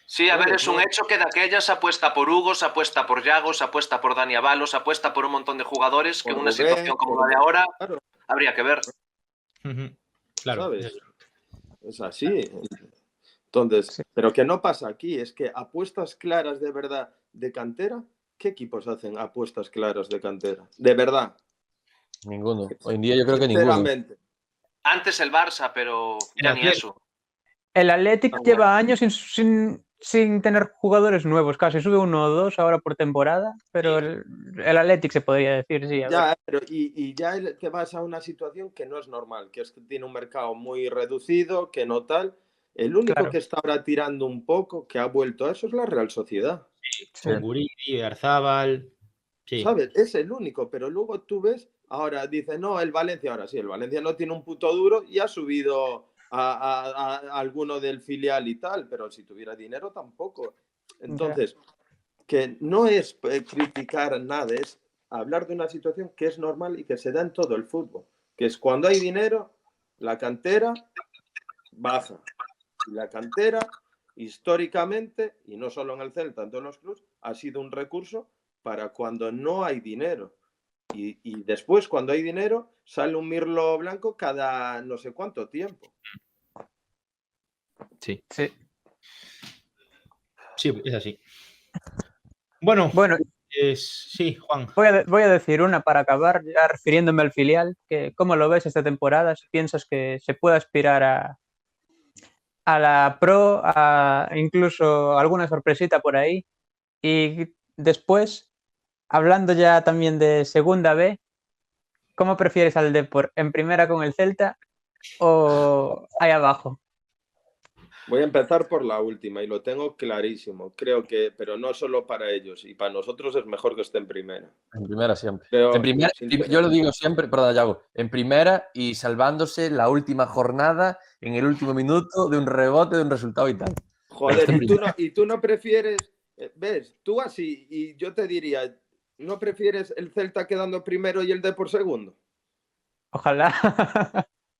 Sí, a ver, ¿Sabes? es un hecho que de aquella se apuesta por Hugo, se apuesta por Yago, se apuesta por Dani Avalos, se apuesta por un montón de jugadores que Por en una Rubén, situación como la de ahora claro, habría que ver. Claro. ¿sabes? Es así. Entonces, Sí. pero que no pasa aquí, es que apuestas claras de verdad de cantera, ¿qué equipos hacen apuestas claras de cantera? De verdad, Ninguno. Hoy en día yo creo que ninguno. sinceramente. Antes el Barça, pero ya ni eso. El Athletic No, lleva años sin tener jugadores nuevos, casi sube 1 o 2 ahora por temporada, pero el Athletic se podría decir, sí. A ver. Ya, pero ya te vas a una situación que no es normal, que es que tiene un mercado muy reducido, que no tal. El único Claro. que está ahora tirando un poco, que ha vuelto a eso, es la Real Sociedad. Sí. Con Guridi, Arzábal, sí. ¿Sabes? Es el único, pero luego tú ves, ahora dice, no, el Valencia, ahora sí, el Valencia no tiene un puto duro y ha subido a alguno del filial y tal, pero si tuviera dinero tampoco. Entonces, que no es criticar nada, es hablar de una situación que es normal y que se da en todo el fútbol, que es cuando hay dinero, la cantera baja. Y la cantera, históricamente, y no solo en el Celta, en todos los clubes, ha sido un recurso para cuando no hay dinero. Y después, cuando hay dinero, sale un mirlo blanco cada no sé cuánto tiempo. Sí, Sí. sí, es así. Bueno, Bueno, sí, Juan. voy a decir una para acabar, ya refiriéndome al filial, que ¿cómo lo ves esta temporada? Si piensas que se puede aspirar a la Pro, a incluso alguna sorpresita por ahí. Y después, hablando ya también de Segunda B, ¿cómo prefieres al Depor? ¿En primera con el Celta o ahí abajo? Voy a empezar por la última y lo tengo clarísimo. Creo que, pero no solo para ellos, y para nosotros es mejor que esté en primera. En primera siempre. Pero, En primera, sinceramente, yo lo digo siempre, perdón, Yago, en primera y salvándose la última jornada en el último minuto de un rebote, de un resultado y tal. joder, y tú no prefieres, ves, tú así, y yo te diría, ¿no prefieres el Celta quedando primero y el Depor segundo? Ojalá.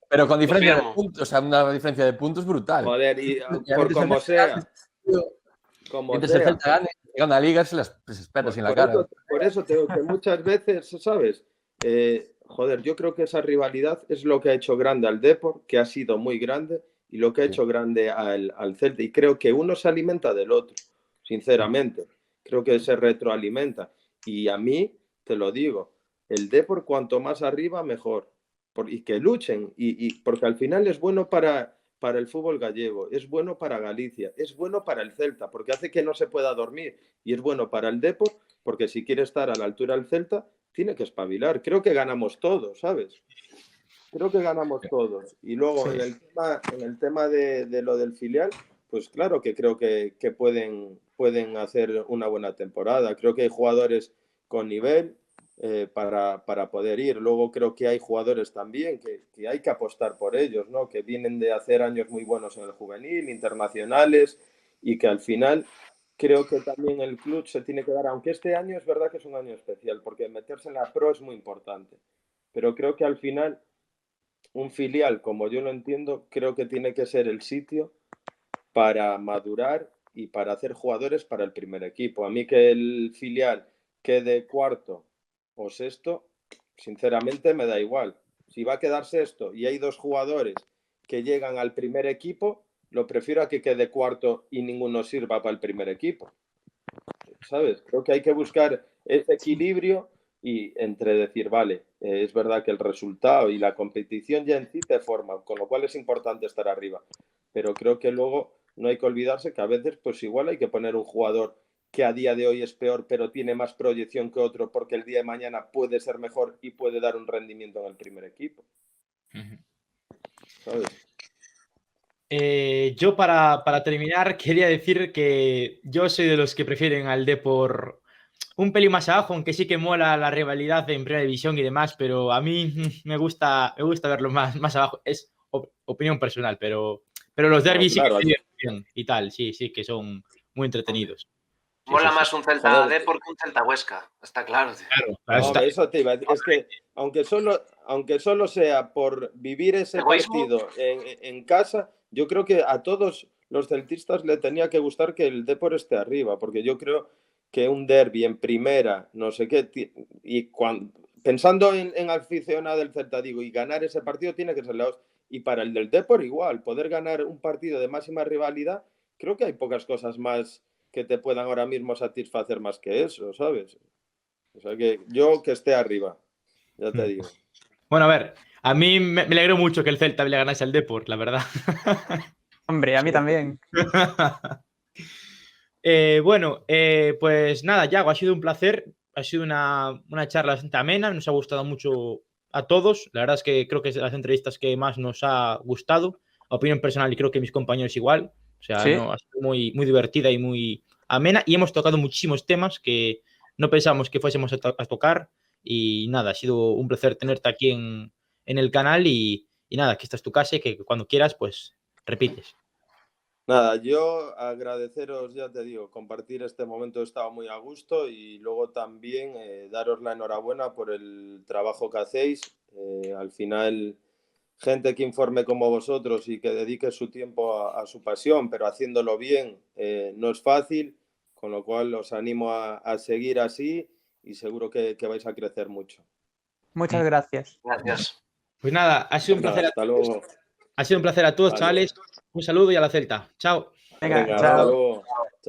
Pero con Lo diferencia de firmo. puntos, o sea, una diferencia de puntos brutal. Joder, y Y a por veces como el Celta sea, como mientras el sea. Celta gane, gana la liga, se las espera sin la cara. Por eso te digo que muchas veces, ¿sabes? Joder, yo creo que esa rivalidad es lo que ha hecho grande al Depor, que ha sido muy grande, y lo que ha hecho grande al Celta. Y creo que uno se alimenta del otro, sinceramente. Creo que se retroalimenta. Y a mí, te lo digo, el Depor cuanto más arriba, mejor. Y que luchen, porque al final es bueno para el fútbol gallego, es bueno para Galicia, es bueno para el Celta, porque hace que no se pueda dormir, y es bueno para el Depor, porque si quiere estar a la altura del Celta, tiene que espabilar. Creo que ganamos todos, ¿sabes? Creo que ganamos todos. Y luego Sí. en el tema de lo del filial, pues claro que creo que pueden hacer una buena temporada. Creo que hay jugadores con nivel para poder ir. Luego creo que hay jugadores también que hay que apostar por ellos, ¿no? Que vienen de hacer años muy buenos en el juvenil, internacionales, y que al final creo que también el club se tiene que dar, aunque este año es verdad que es un año especial, porque meterse en la Pro es muy importante. Pero creo que al final un filial, como yo lo entiendo, creo que tiene que ser el sitio para madurar y para hacer jugadores para el primer equipo. A mí que el filial quede cuarto o sexto, sinceramente me da igual. Si va a quedar sexto y hay 2 jugadores que llegan al primer equipo, lo prefiero a que quede cuarto y ninguno sirva para el primer equipo. ¿Sabes? Creo que hay que buscar ese equilibrio y entre decir, vale, es verdad que el resultado y la competición ya en sí te forman, con lo cual es importante estar arriba. Pero creo que luego no hay que olvidarse que a veces pues igual hay que poner un jugador que a día de hoy es peor, pero tiene más proyección que otro porque el día de mañana puede ser mejor y puede dar un rendimiento en el primer equipo. ¿Sabes? Yo para terminar quería decir que yo soy de los que prefieren al Depor un pelín más abajo, aunque sí que mola la rivalidad en Primera División y demás, pero a mí me gusta verlo más abajo. Es opinión personal, pero los No, derbis sí que claro, me divierten y tal, sí, que son muy entretenidos. Sí, Mola sí. más un Celta joder, Depor que un Celta Huesca, está claro, tío. Claro, no, eso te iba a decir. Es que aunque solo sea por vivir ese ¿Egoísmo? partido en casa, yo creo que a todos los celtistas le tenía que gustar que el Depor esté arriba, porque yo creo que un derbi en primera, no sé qué, y pensando en aficionado del Celta, digo, y ganar ese partido tiene que ser la hostia. Y para el del Depor igual, poder ganar un partido de máxima rivalidad, creo que hay pocas cosas más que te puedan ahora mismo satisfacer más que eso, ¿sabes? O sea que yo que esté arriba, ya te digo. Bueno, a ver, a mí me alegro mucho que el Celta le ganase al Depor, la verdad. Hombre, a mí también. Bueno, pues nada, Yago, ha sido un placer. Ha sido una charla bastante amena. Nos ha gustado mucho a todos. La verdad es que creo que es de las entrevistas que más nos ha gustado. Opinión personal, y creo que mis compañeros igual. O sea, Sí. no, ha sido muy divertida y muy amena. Y hemos tocado muchísimos temas que no pensábamos que fuésemos a tocar. Y nada, ha sido un placer tenerte aquí en el canal. Y nada, que esta es tu casa y que cuando quieras, pues repites. Nada, yo agradeceros, ya te digo, compartir este momento, he estado muy a gusto y luego también daros la enhorabuena por el trabajo que hacéis. Al final, gente que informe como vosotros y que dedique su tiempo a su pasión, pero haciéndolo bien, no es fácil, con lo cual os animo a seguir así y seguro que vais a crecer mucho. Muchas gracias. Gracias. Pues nada, ha sido un Venga, placer. hasta luego. Ha sido un placer a todos, Vale. chavales. Un saludo y a la Celta. Chao. Venga, Venga, hasta chao. luego.